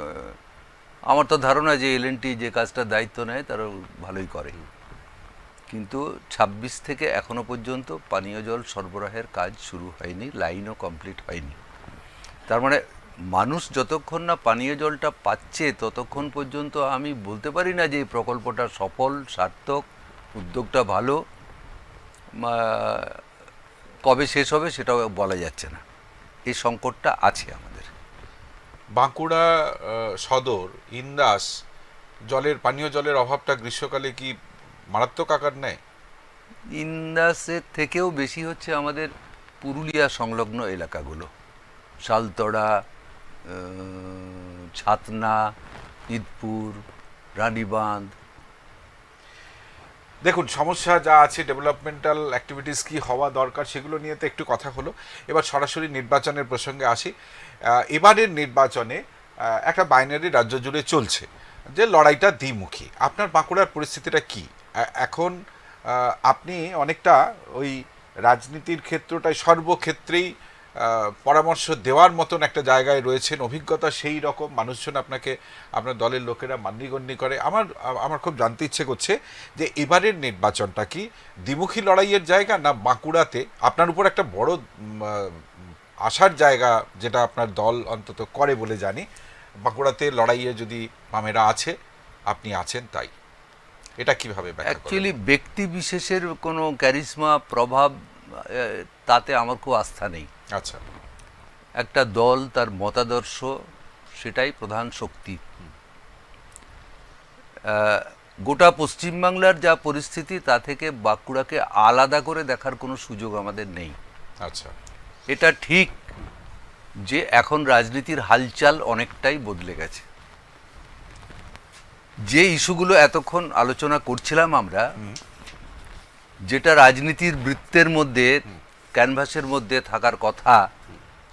আমার তো ধারণা যে এলএনটি যে কাজটার দায়িত্ব নেয় তারা ভালোই করে। কিন্তু 26 থেকে এখনো পর্যন্ত পানীয় জল সরবরাহের কাজ শুরু হয়নি, লাইনও কমপ্লিট হয়নি। তার মানে মানুষ যতক্ষণ না পানীয় জলটা পাচ্ছে ততক্ষণ পর্যন্ত আমি বলতে পারি না যে এই প্রকল্পটা সফল, সার্থক, উদ্যোগটা ভালো। কবে শেষ হবে সেটাও বলা যাচ্ছে না, এই সংকটটা আছে আমাদের। বাঁকুড়া সদর ইন্দাস পানীয় জলের অভাবটা গ্রীষ্মকালে কি মারাত্মক আকার নেয়? ইন্দাসের থেকেও বেশি হচ্ছে আমাদের পুরুলিয়া সংলগ্ন এলাকাগুলো, শালতড়া, ছাতনা, ইদপুর, রানীবাঁধ। দেখুন, সমস্যা যা আছে, ডেভেলপমেন্টাল অ্যাক্টিভিটিস কি হওয়া দরকার সেগুলো নিয়ে তো একটু কথা হলো। এবার সরাসরি নির্বাচনের প্রসঙ্গে আসি। এবারের নির্বাচনে একটা বাইনারি রাজ্য জুড়ে চলছে, যে লড়াইটা দ্বিমুখী। আপনার বাঁকুড়ার পরিস্থিতিটা কি এখন? আপনি অনেকটা ওই রাজনীতির ক্ষেত্রটায় সর্বক্ষেত্রেই পরামর্শ দেওয়ার মতন একটা জায়গায় রয়েছেন, অভিজ্ঞতা সেই রকম, মানুষজন আপনাকে, আপনার দলের লোকেরা মান্যগণ্য করে। আমার খুব জানতে ইচ্ছে করছে যে এবারের নির্বাচনটা কি দ্বিমুখী লড়াইয়ের জায়গা, না বাঁকুড়াতে আপনার উপর একটা বড় আশার জায়গা, যেটা আপনার দল অন্তত করে বলে জানি, বাঁকুড়াতে লড়াইয়ে যদি বামেরা আছে, আপনি আছেন, তাই এটা কিভাবে ব্যাখ্যা করবেন? অ্যাকচুয়ালি ব্যক্তি বিশেষের কোনো ক্যারিজমা প্রভাব তাতে আমার খুব আস্থা নেই। আচ্ছা, একটা দল তার মতাদর্শ সেটাই প্রধান শক্তি। গোটা পশ্চিমবাংলার যা পরিস্থিতি তা থেকে বাঁকুড়াকে আলাদা করে দেখার কোনো সুযোগ আমাদের নেই। আচ্ছা, এটা ঠিক যে এখন রাজনীতির হালচাল অনেকটাই বদলে গেছে। যে ইস্যুগুলো এতক্ষণ আলোচনা করছিলাম আমরা, যেটা রাজনীতির বৃত্তের মধ্যে, ক্যানভাসের মধ্যে থাকার কথা,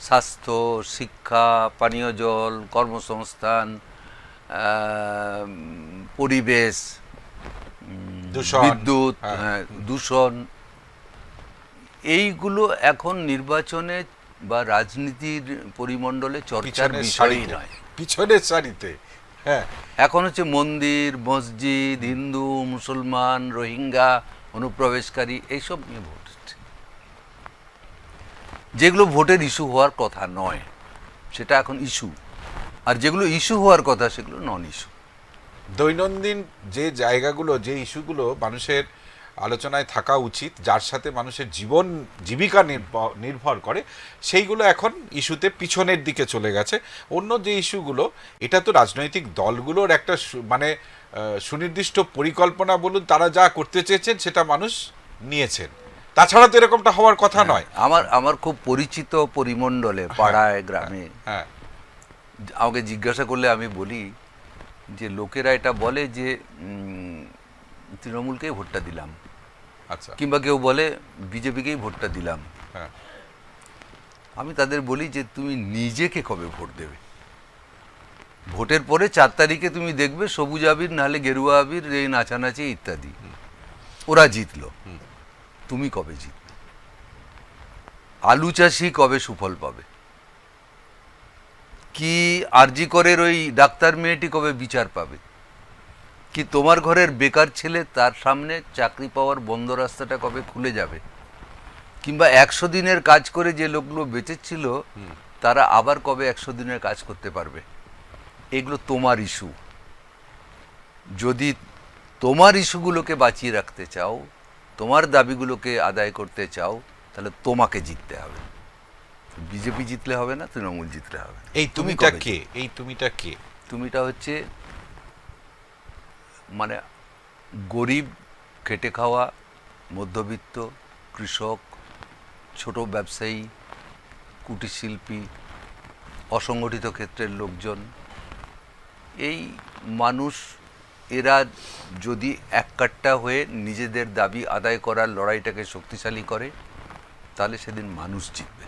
স্বাস্থ্য, শিক্ষা, পানীয় জল, কর্মসংস্থান, পরিবেশ, দূষণ, বিদ্যুৎ, হ্যাঁ, দূষণ, এইগুলো এখন নির্বাচনে বা রাজনীতির পরিমণ্ডলে চর্চার পিছনের বিষয়ই সারিতে, নয়। পিছনের সারিতে, হ্যাঁ, এখন হচ্ছে মন্দির, মসজিদ, হিন্দু, মুসলমান, রোহিঙ্গা, অনুপ্রবেশকারী, এইসব নিয়ে ভোট হচ্ছে, যেগুলো ভোটের ইস্যু হওয়ার কথা নয় সেটা এখন ইস্যু, আর যেগুলো ইস্যু হওয়ার কথা সেগুলো নন ইস্যু। দৈনন্দিন যে জায়গাগুলো, যে ইস্যুগুলো মানুষের আলোচনায় থাকা উচিত, যার সাথে মানুষের জীবন জীবিকা নির্ভর করে, সেইগুলো এখন ইস্যুতে পিছনের দিকে চলে গেছে। অন্য যে ইস্যুগুলো, এটা তো রাজনৈতিক দলগুলোর একটা মানে সুনির্দিষ্ট পরিকল্পনা বলুন, তারা যা করতে চেয়েছেন সেটা মানুষ নিয়েছেন, তাছাড়া তো এরকমটা হওয়ার কথা নয়। আমার খুব পরিচিত পরিমণ্ডলে, পাড়ায়, গ্রামে, হ্যাঁ, আমাকে জিজ্ঞাসা করলে আমি বলি যে লোকেরা এটা বলে যে তৃণমূলকেই ভোটটা দিলাম, আচ্ছা, কিংবা কেউ বলে বিজেপিকেই ভোটটা দিলাম। হ্যাঁ, আমি তাদের বলি যে তুমি নিজেকে কবে ভোট দেবে? ভোটের পরে 4 তারিখে তুমি দেখবে সবুজ আবির নাহলে গেরুয়া আবির, এই নাচানাচি ইত্যাদি, ওরা জিতলো, তুমি কবে জিতবে? আলু চাষি কবে সুফল পাবে? কি আরজি করের ওই ডাক্তার মেয়েটি কবে বিচার পাবে? কি তোমার ঘরের বেকার ছেলে, তার সামনে চাকরি পাওয়ার বন্ধ রাস্তাটা কবে খুলে যাবে? কিংবা 100 দিনের কাজ করে যে লোকগুলো বেঁচেছিল তারা আবার কবে 100 দিনের কাজ করতে পারবে? এগুলো তোমার ইস্যু। যদি তোমার ইস্যুগুলোকে বাঁচিয়ে রাখতে চাও, তোমার দাবিগুলোকে আদায় করতে চাও, তাহলে তোমাকে জিততে হবে। বিজেপি জিতলে হবে না, তৃণমূল জিতলে হবে না। এই তুমিটা কে? এই তুমিটা কে? তুমিটা হচ্ছে মানে গরিব, খেটে খাওয়া, মধ্যবিত্ত, কৃষক, ছোট ব্যবসায়ী, কুটির শিল্পী, অসংগঠিত ক্ষেত্রের লোকজন, এই মানুষ, এরা যদি এককাট্টা হয়ে নিজেদের দাবি আদায় করার লড়াইটাকে শক্তিশালী করে, তাহলে সেদিন মানুষ জিতবে।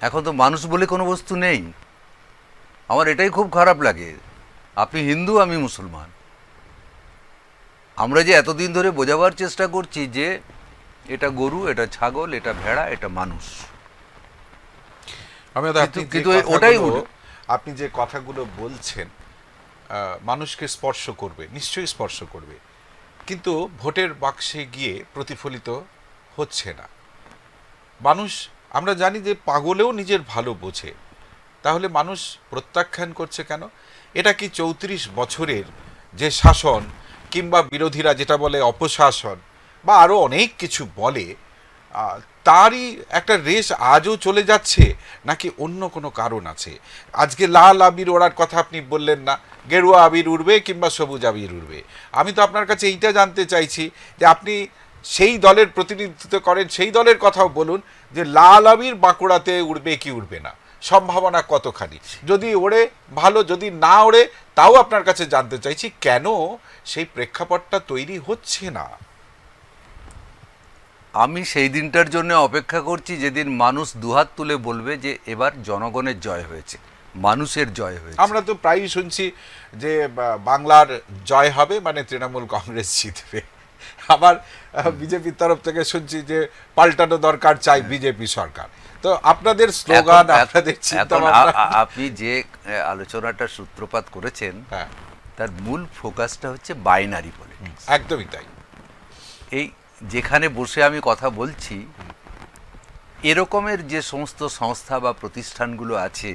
এখন তো মানুষ বলে কোনো বস্তু নেই। আমার এটাই খুব খারাপ লাগে, আপনি হিন্দু, আমি মুসলমান। আমরা যে এতদিন ধরে বোঝাবার চেষ্টা করছি যে এটা গরু, এটা ছাগল, এটা ভেড়া, এটা মানুষ। কিন্তু ওটাই আপনি যে কথাগুলো বলছেন মানুষকে স্পর্শ করবে, নিশ্চয়ই স্পর্শ করবে, কিন্তু ভোটের বাক্সে গিয়ে প্রতিফলিত হচ্ছে না। মানুষ, আমরা জানি যে পাগলেও নিজের ভালো বোঝে, তাহলে মানুষ প্রত্যাখ্যান করছে কেন? এটা কি 34 বছরের যে শাসন, কিংবা বিরোধীরা যেটা বলে অপশাসন, বা আরও অনেক কিছু বলে, তারই একটা রেশ আজও চলে যাচ্ছে, নাকি অন্য কোনো কারণ আছে? আজকে লাল আবির ওড়ার কথা আপনি বললেন না, গেরুয়া আবির উড়বে কিংবা সবুজ আবির উড়বে। আমি তো আপনার কাছে এইটা জানতে চাইছি যে আপনি সেই দলের প্রতিনিধিত্ব করেন, সেই দলের কথাও বলুন যে লাল আবির বাঁকুড়াতে উড়বে কি উড়বে না, সম্ভাবনা কতখানি? যদি ওড়ে ভালো, যদি না ওড়ে তাও আপনার কাছে জানতে চাইছি, কেন সেই প্রেক্ষাপটটা তৈরি হচ্ছে না? আমি সেই দিনটার জন্য অপেক্ষা করছি যেদিন মানুষ দুহাত তুলে বলবে যে এবার জনগণের জয় হয়েছে, মানুষের জয় হয়েছে। আমরা তো প্রায়ই শুনছি যে বাংলার জয় হবে মানে তৃণমূল কংগ্রেস জিতবে, আবার বিজেপির তরফ থেকে শুনছি যে পাল্টানো দরকার, চাই বিজেপি সরকার। তো তো আপনাদের স্লোগান, আপনাদের চিন্তা এখন ভাবনা, আপনি যে আলোচনাটা সূত্রপাত করেছেন হ্যাঁ তার মূল ফোকাসটা হচ্ছে বাইনারি পলিটিক্স। একদমই তাই। এই যেখানে বসে আমি কথা বলছি, এরকমের যে সমস্ত সংস্থা বা প্রতিষ্ঠানগুলো আছে,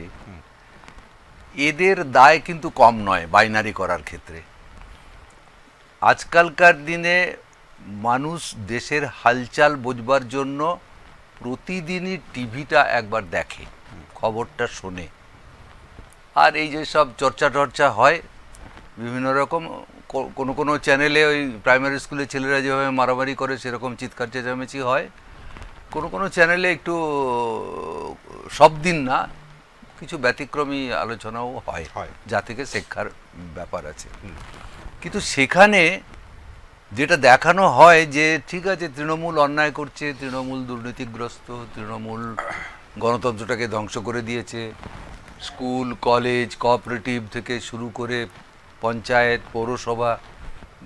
এদের দায় কিন্তু কম নয় বাইনারি করার ক্ষেত্রে। আজকালকার দিনে মানুষ দেশের হালচাল বোঝবার জন্য প্রতিদিনই টিভিটা একবার দেখে, খবরটা শোনে। আর এই যে সব চর্চা হয় বিভিন্ন রকম, কোনো কোনো চ্যানেলে ওই প্রাইমারি স্কুলের ছেলেরা যেভাবে মারামারি করে সেরকম চিৎকার চেঁচামেচি হয়, কোনো কোনো চ্যানেলে একটু সব দিন না, কিছু ব্যতিক্রমী আলোচনাও হয় যা থেকে শিক্ষার ব্যাপার আছে। কিন্তু সেখানে যেটা দেখানো হয় যে ঠিক আছে, তৃণমূল অন্যায় করছে, তৃণমূল দুর্নীতিগ্রস্ত, তৃণমূল গণতন্ত্রটাকে ধ্বংস করে দিয়েছে, স্কুল কলেজ কোঅপারেটিভ থেকে শুরু করে পঞ্চায়েত পৌরসভা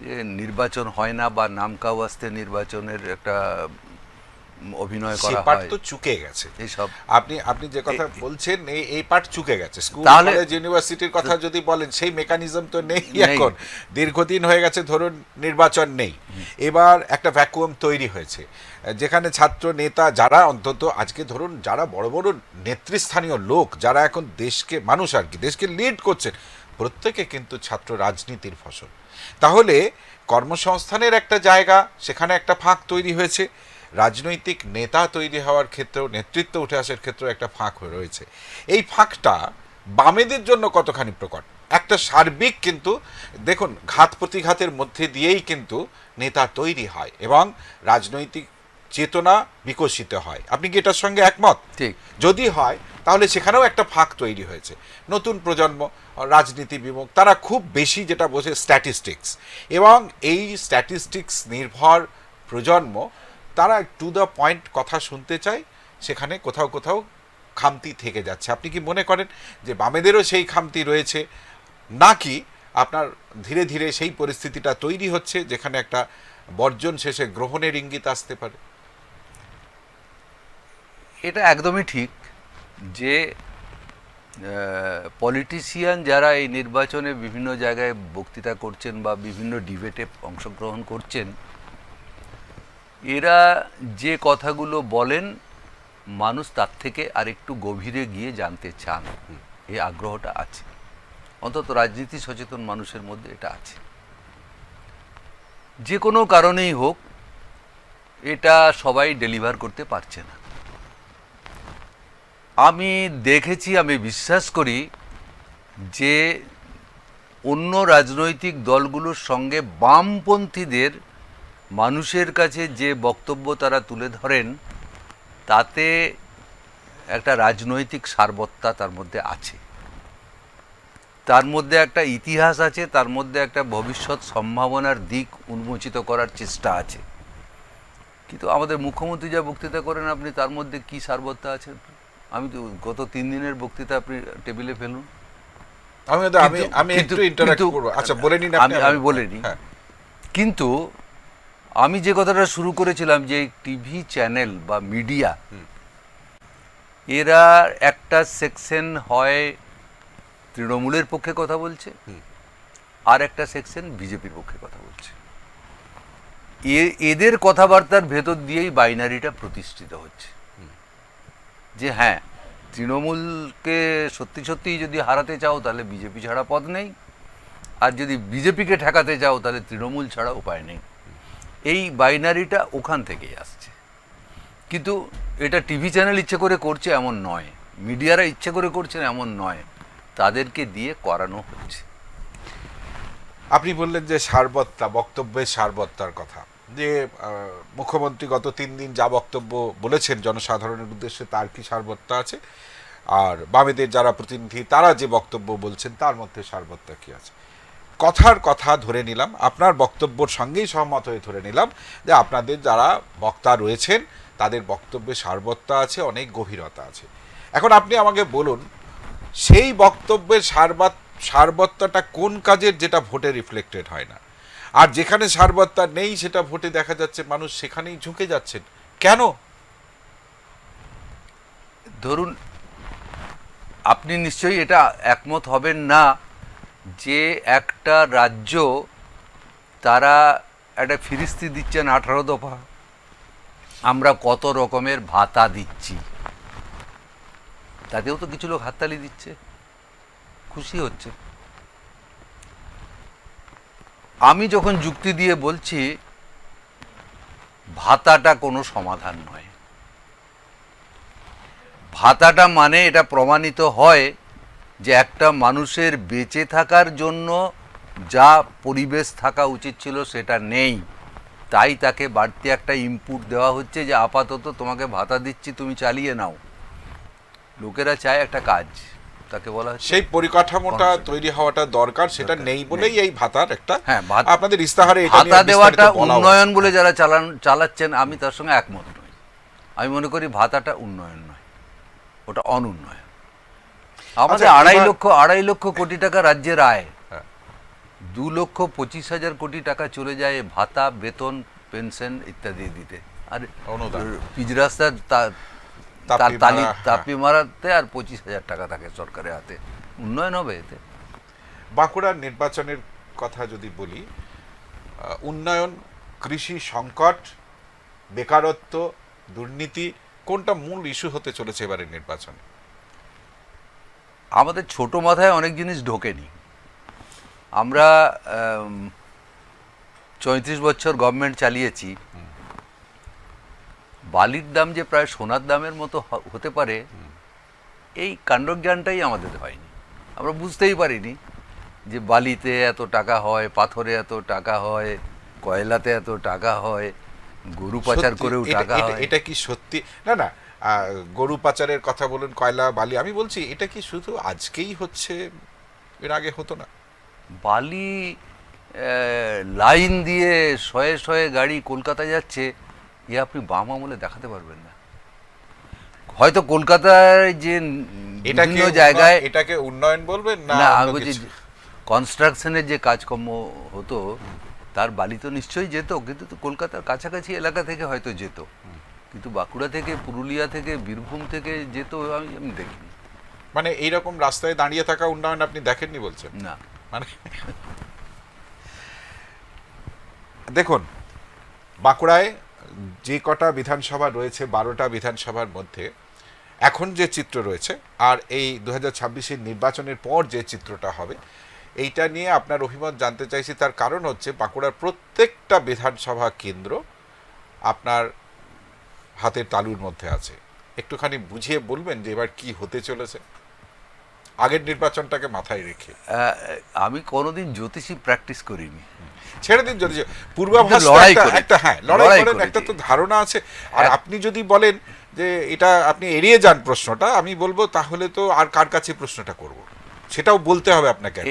যে নির্বাচন হয় না বা নামকাওয়াস্তে নির্বাচনের একটা অভিনয় করা পার্ট হয়, তো চুকে গেছে এইসব। আপনি যে কথা বলছেন এই পার্ট চুকে গেছে। স্কুল তাহলে- কলেজ ইউনিভার্সিটির কথা যদি বলেন, সেই মেকানিজম তো নেই এখন। দীর্ঘদিন হয়ে গেছে, ধরুন নির্বাচন নেই, এবার একটা ভ্যাকুয়াম তৈরি হয়েছে যেখানে ছাত্র নেতা যারা অন্তত আজকে ধরুন যারা বড় বড় নেতৃস্থানীয় লোক, যারা এখন দেশকে মানুষ আর কি দেশকে লিড করছেন, প্রত্যেকে কিন্তু ছাত্র রাজনীতির ফসল। তাহলে কর্মসংস্থানের একটা জায়গা, সেখানে একটা ফাঁক তৈরি হয়েছে। রাজনৈতিক নেতা তৈরি হওয়ার ক্ষেত্রেও, নেতৃত্ব উঠে আসার ক্ষেত্রেও একটা ফাঁক রয়েছে। এই ফাঁকটা বামেদের জন্য কতখানি প্রকট? একটা সার্বিক কিন্তু দেখুন, ঘাত প্রতিঘাতের মধ্যে দিয়েই কিন্তু নেতা তৈরি হয় এবং রাজনৈতিক চেতনা বিকশিত হয়। আপনি কি এটার সঙ্গে একমত? ঠিক। যদি হয় তাহলে সেখানেও একটা ফাঁক তৈরি হয়েছে। নতুন প্রজন্ম রাজনীতি বিমুখ, তারা খুব বেশি যেটা বোঝে স্ট্যাটিস্টিক্স, এবং এই স্ট্যাটিস্টিক্স নির্ভর প্রজন্ম, তারা টু দ্য পয়েন্ট কথা শুনতে চায়, সেখানে কোথাও কোথাও খামতি থেকে যাচ্ছে। আপনি কি মনে করেন যে বামেদেরও সেই খামতি রয়েছে, নাকি আপনার ধীরে ধীরে সেই পরিস্থিতিটা তৈরি হচ্ছে যেখানে একটা বর্জন শেষে গ্রহণের ইঙ্গিত আসতে পারে? এটা একদমই ঠিক যে পলিটিশিয়ান যারা এই নির্বাচনে বিভিন্ন জায়গায় বক্তৃতা করছেন বা বিভিন্ন ডিবেটে অংশগ্রহণ করছেন, এরা যে কথাগুলো বলেন মানুষ তার থেকে আরেকটু গভীরে গিয়ে জানতে চান, এই আগ্রহটা আছে। অন্তত রাজনীতি সচেতন মানুষের মধ্যে এটা আছে। যে কোনো কারণেই হোক, এটা সবাই ডেলিভার করতে পারছে না। আমি দেখেছি, আমি বিশ্বাস করি যে অন্য রাজনৈতিক দলগুলোর সঙ্গে বামপন্থীদের মানুষের কাছে যে বক্তব্য তারা তুলে ধরেন, তাতে একটা রাজনৈতিক সারবত্তা তার মধ্যে আছে, তার মধ্যে একটা ইতিহাস আছে, তার মধ্যে একটা ভবিষ্যৎ সম্ভাবনার দিক উন্মোচিত করার চেষ্টা আছে। কিন্তু আমাদের মুখ্যমন্ত্রী যা বক্তৃতা করেন, আপনি তার মধ্যে কি সারবত্তা আছে? আমি তো গত 3 দিনের বক্তৃতা আপনি টেবিলে ফেলুন। আমি একটু ইন্টারঅ্যাক্ট করব। আচ্ছা, বলে নিন আপনি। আমি বলে নিই। কিন্তু আমি যে কথাটা শুরু করেছিলাম যে টিভি চ্যানেল বা মিডিয়া, এরা একটা সেকশন হয় তৃণমূলের পক্ষে কথা বলছে, আর একটা সেকশন বিজেপির পক্ষে কথা বলছে। এদের কথাবার্তার ভেতর দিয়েই বাইনারিটা প্রতিষ্ঠিত হচ্ছে যে হ্যাঁ, তৃণমূলকে সত্যি সত্যিই যদি হারাতে চাও তাহলে বিজেপি ছাড়া পথ নেই, আর যদি বিজেপিকে ঠেকাতে চাও তাহলে তৃণমূল ছাড়া উপায় নেই। এই বাইনারিটা ওখান থেকেই আসছে। কিন্তু এটা টিভি চ্যানেল ইচ্ছে করে করছে এমন নয়, মিডিয়ারা ইচ্ছে করে করছেন এমন নয়, তাদেরকে দিয়ে করানো হচ্ছে। আপনি বললেন যে সারবত্তা, বক্তব্যের সারবত্তার কথা, যে মুখ্যমন্ত্রী গত 3 দিন যা বক্তব্য বলেছেন জনসাধারণের উদ্দেশ্যে, তার কি সারবত্তা আছে? আর বামেদের যারা প্রতিনিধি, তারা যে বক্তব্য বলছেন, তার মধ্যে সারবত্তা কি আছে? কথার কথা ধরে নিলাম, আপনার বক্তব্যের সঙ্গেই সহমত হয়ে ধরে নিলাম যে আপনাদের যারা বক্তা রয়েছেন তাদের বক্তব্যে সারবত্তা আছে, অনেক গভীরতা আছে। এখন আপনি আমাকে বলুন, সেই বক্তব্যের সারবত্তাটা কোন কাজের, যেটা ভোটে রিফ্লেক্টেড হয় না? আর যেখানে সারবত্তা নেই, সেটা ভোটে দেখা যাচ্ছে মানুষ সেখানেই ঝুঁকে যাচ্ছেন। কেন? ধরুন, আপনি নিশ্চয়ই এটা একমত হবেন না যে একটা রাজ্য তারা একটা ফিরিস্তি দিচ্ছেন 18 দফা, আমরা কত রকমের ভাতা দিচ্ছি, তাতেও তো কিছু লোক হাততালি দিচ্ছে, খুশি হচ্ছে। আমি যখন যুক্তি দিয়ে বলছি ভাতাটা কোনো সমাধান নয়, ভাতাটা মানে এটা প্রমাণিত হয় যে একটা মানুষের বেঁচে থাকার জন্য যা পরিবেশ থাকা উচিত ছিল সেটা নেই, তাই তাকে বাড়তি একটা ইনপুট দেওয়া হচ্ছে যে আপাতত তোমাকে ভাতা দিচ্ছি, তুমি চালিয়ে নাও। লোকেরা চায় একটা কাজ, তাকে বলা হচ্ছে সেই পরিকাঠামোটা তৈরি হওয়াটা দরকার, সেটা নেই বলেই এই ভাতার একটা, হ্যাঁ, আপনাদের ইস্তাহারে এটা নিয়ে ভাতা দেওয়াটা বিস্তারিত বলা উন্নয়ন হচ্ছে। বলে যারা চালাচ্ছেন, আমি তার সঙ্গে একমত নই। আমি মনে করি ভাতাটা উন্নয়ন নয়, ওটা অনুন্নয়ন। আমাদের আচ্ছা, 2.5 লক্ষ কোটি টাকা রাজ্যের আয়, হ্যাঁ। 2,25,000 কোটি টাকা চলে যায় ভাতা, বেতন, পেনশন ইত্যাদি দিতে, আর অনুদান। পিচ রাস্তার তাপ্পি মারা, হ্যাঁ। তাপি মারাতে আর 25,000 টাকা থাকে সরকারের হাতে। উন্নয়ন হবে এতে? বাঁকুড়ার নির্বাচনের কথা যদি বলি, উন্নয়ন, কৃষি সংকট, বেকারত্ব, দুর্নীতি, কোনটা মূল ইস্যু হতে চলেছে এবারের নির্বাচনে? আমাদের ছোট মাথায় অনেক জিনিস ঢোকেনি। আমরা 34 বছর গভর্নমেন্ট চালিয়েছি, বালির দাম যে প্রায় সোনার দামের মতো হতে পারে এই কাণ্ডজ্ঞানটাই আমাদের হয়নি। আমরা বুঝতেই পারিনি যে বালিতে এত টাকা হয়, পাথরে এত টাকা হয়, কয়লাতে এত টাকা হয়, গরু পাচার সত্যি, করেও টাকা হয়। এটা কি সত্যি? না না, গরু পাচারের কথা বলুন, কয়লা, বালি, আমি বলছি এটা কি শুধু আজকেই হচ্ছে, এর আগে হতো না? বালি লাইন দিয়ে শয়ে শয়ে গাড়ি কলকাতা যাচ্ছে, এ আপনি বাম আমলে দেখাতে পারবেন না। হয়তো কলকাতায় যে বিভিন্ন জায়গায়, এটাকে উন্নয়ন বলবেন না? না অন্য আমি বলছি কিছু? কনস্ট্রাকশনের যে কাজকর্ম হতো তার বালি তো নিশ্চয়ই যেত, কিন্তু তো কলকাতার কাছাকাছি এলাকা থেকে হয়তো যেত, কিন্তু বাঁকুড়া থেকে, পুরুলিয়া থেকে, বীরভূম থেকে যেত আমি দেখিনি। মানে এইরকম রাস্তায় দাঁড়িয়ে থাকা উন্নয়ন আপনি দেখেননি বলছেন? না। মানে দেখুন, বাঁকুড়ায় যে কটা বিধানসভা রয়েছে, 12টা বিধানসভার মধ্যে এখন যে চিত্র রয়েছে, আর এই 2026-এর নির্বাচনের পর যে চিত্রটা হবে, এইটা নিয়ে আপনার অভিমত জানতে চাইছি। তার কারণ হচ্ছে বাঁকুড়ার প্রত্যেকটা বিধানসভা কেন্দ্র আপনার হাতের তালুর মধ্যে আছে। একটুখানি বুঝিয়ে বলবেন যে এবার কি হতে চলেছে আগের নির্বাচনটাকে মাথায় রেখে? আমি কোনোদিন জ্যোতিষী প্র্যাকটিস করিনি। ছেড়ে দিন, যদি পূর্বাভাস একটা, হ্যাঁ, লড়াই করেন, একটা তো ধারণা আছে। আর আপনি যদি বলেন যে এটা আপনি এড়িয়ে যান প্রশ্নটা, আমি বলবো তাহলে তো আর কার কাছে প্রশ্নটা করব, সেটাও বলতে হবে আপনাকে।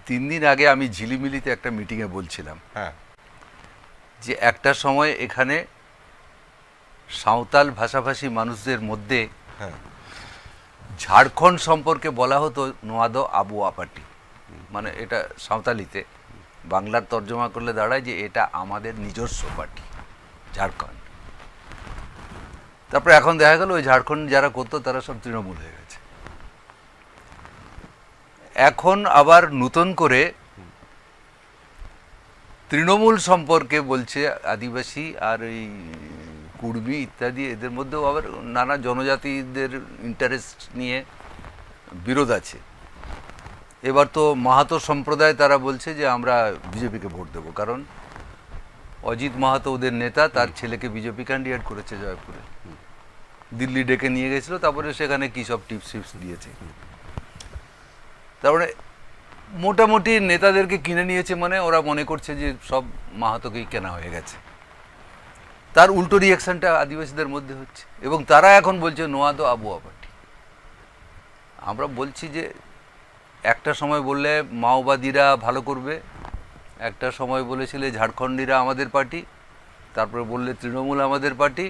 3 দিন আগে আমি ঝিলিমিলিতে একটা মিটিংয়ে বলছিলাম, হ্যাঁ, যে একটা সময় এখানে সাঁওতাল ভাষাভাষী মানুষদের মধ্যে হ্যাঁ, ঝাড়খণ্ড সম্পর্কে বলা হতো নোয়াদো আবুয়া পার্টি, মানে এটা সাঁওতালিতে, বাংলার তর্জমা করলে দাঁড়ায় যে এটা আমাদের নিজস্ব পার্টি ঝাড়খণ্ড। তারপরে এখন দেখা গেল ওই ঝাড়খণ্ড যারা করতো তারা সব তৃণমূল হয়ে গেছে। এখন আবার নতুন করে তৃণমূল সম্পর্কে বলছে আদিবাসী আর এই কুড়মি ইত্যাদি, এদের মধ্যেও আবার নানা জনজাতিদের ইন্টারেস্ট নিয়ে বিরোধ আছে। এবার তো মাহাতো সম্প্রদায় তারা বলছে যে আমরা বিজেপিকে ভোট দেবো, কারণ অজিত মাহাতো ওদের নেতা, তার ছেলেকে বিজেপি ক্যান্ডিডেট করেছে জয়পুরে, দিল্লি ডেকে নিয়ে গেছিলো, তারপরে সেখানে কী সব টিপস টিপস দিয়েছে। তারপরে মোটামুটি নেতাদেরকে কিনে নিয়েছে, মানে ওরা মনে করছে যে সব মাহাতোকেই কেনা হয়ে গেছে। তার উল্টো রিয়াকশনটা আদিবাসীদের মধ্যে হচ্ছে, এবং তারা এখন বলছে নোয়াদো আবুয়া পার্টি। আমরা বলছি যে একটা সময় বললে মাওবাদীরা ভালো করবে, একটা সময় বলেছিলে ঝাড়খণ্ডীরা আমাদের পার্টি, তারপরে বললে তৃণমূল আমাদের পার্টি,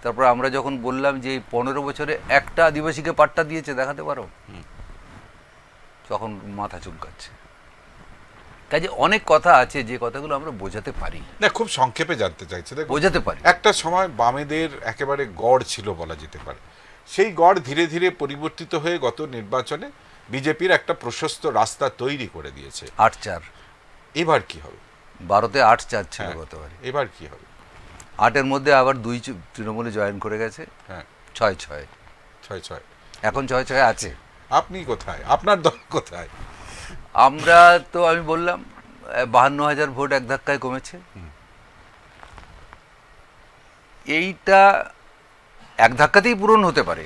তারপরে আমরা যখন বললাম যে এই 15 বছরে একটা আদিবাসীকে পাট্টা দিয়েছে দেখাতে পারো, তখন মাথা চুলকাচ্ছে। কাজে অনেক কথা আছে যে কথাগুলো আমরা বোঝাতে পারি, না, খুব সংক্ষেপে জানতে চাইছে। দেখুন, বোঝাতে পারি। একটা সময় বামেদের একেবারে গড় ছিল বলা যেতে পারে, সেই গড় ধীরে ধীরে পরিবর্তিত হয়ে গত নির্বাচনে বিজেপির একটা প্রশস্ত রাস্তা তৈরি করে দিয়েছে। 8-4, এবার কি হবে? 12-তে 8-4 ছিল হ্যাঁ, গতবারে। এবার কি হবে? 8-এর মধ্যে আবার 2 তৃণমূলে জয়েন করে গেছে, হ্যাঁ, 6-6, 6-6। এখন 6-6 আছে। আপনি কোথায়? আপনার দল কোথায়? আমরা তো আমি বললাম 52,000 ভোট এক ধাক্কায় কমেছে। এইটা এক ধাক্কাতেই পূরণ হতে পারে,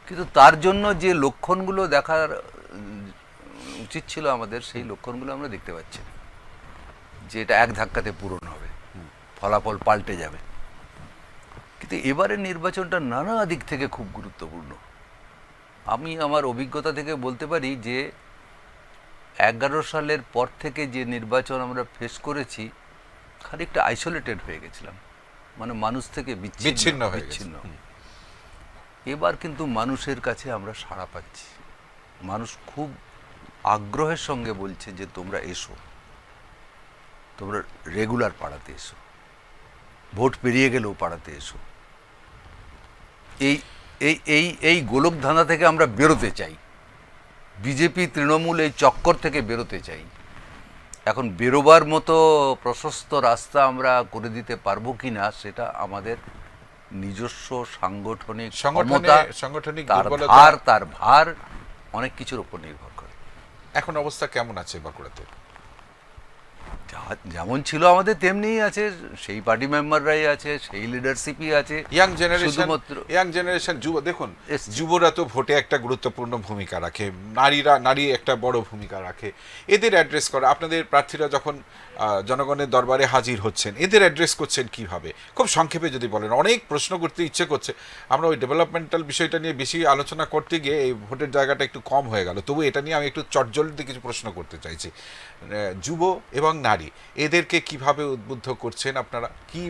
কিন্তু তার জন্য যে লক্ষণগুলো দেখার উচিত ছিল আমাদের, সেই লক্ষণগুলো আমরা দেখতে পাচ্ছি না, যে এটা এক ধাক্কাতে পূরণ হবে, ফলাফল পাল্টে যাবে। কিন্তু এবারের নির্বাচনটা নানা দিক থেকে খুব গুরুত্বপূর্ণ। আমি আমার অভিজ্ঞতা থেকে বলতে পারি যে 11 সালের পর থেকে যে নির্বাচন আমরা ফেস করেছি, খানিকটা আইসোলেটেড হয়ে গেছিলাম, মানে মানুষ থেকে বিচ্ছিন্ন হয়ে গেছে। বিচ্ছিন্ন। এবার কিন্তু মানুষের কাছে আমরা সাড়া পাচ্ছি, মানুষ খুব আগ্রহের সঙ্গে বলছে যে তোমরা এসো, তোমরা রেগুলার পাড়াতে এসো, ভোট পেরিয়ে গেলেও পাড়াতে এসো। এই এই এই এই গোলকধাঁধা থেকে আমরা বেরোতে চাই, বিজেপি তৃণমূল এই চক্কর থেকে বেরোতে চাই। এখন বেরোবার মতো প্রশস্ত রাস্তা আমরা করে দিতে পারবো কি না, সেটা আমাদের নিজস্ব সাংগঠনিক ক্ষমতা, সাংগঠনিক তার দুর্বলতা। ধার, তার ভার, অনেক কিছুর উপর নির্ভর করে। এখন অবস্থা কেমন আছে বাঁকুড়াতে? যেমন ছিল আমাদের তেমনিই আছে, সেই পার্টি মেম্বাররাই আছে, সেই লিডারশিপই আছে। ইয়াং জেনারেশন, শুধুমাত্র যুব, দেখুন এসছে। যুবরা তো ভোটে একটা গুরুত্বপূর্ণ ভূমিকা রাখে, নারী একটা বড় ভূমিকা রাখে। এদের অ্যাড্রেস করা, আপনাদের প্রার্থীরা যখন জনগণের দরবারে হাজির হচ্ছেন, এদের অ্যাড্রেস করছেন কিভাবে? খুব সংক্ষেপে যদি বলেন, অনেক প্রশ্ন করতে ইচ্ছে করছে। আমরা ওই ডেভেলপমেন্টাল বিষয়টা নিয়ে বেশি আলোচনা করতে গিয়ে এই ভোটের জায়গাটা একটু কম হয়ে গেল, তবু এটা নিয়ে আমি একটু চটজলদি কিছু প্রশ্ন করতে চাইছি। যুব এবং নারী, এদেরকে কিভাবে উদ্বুদ্ধ করছেন আপনারা? কি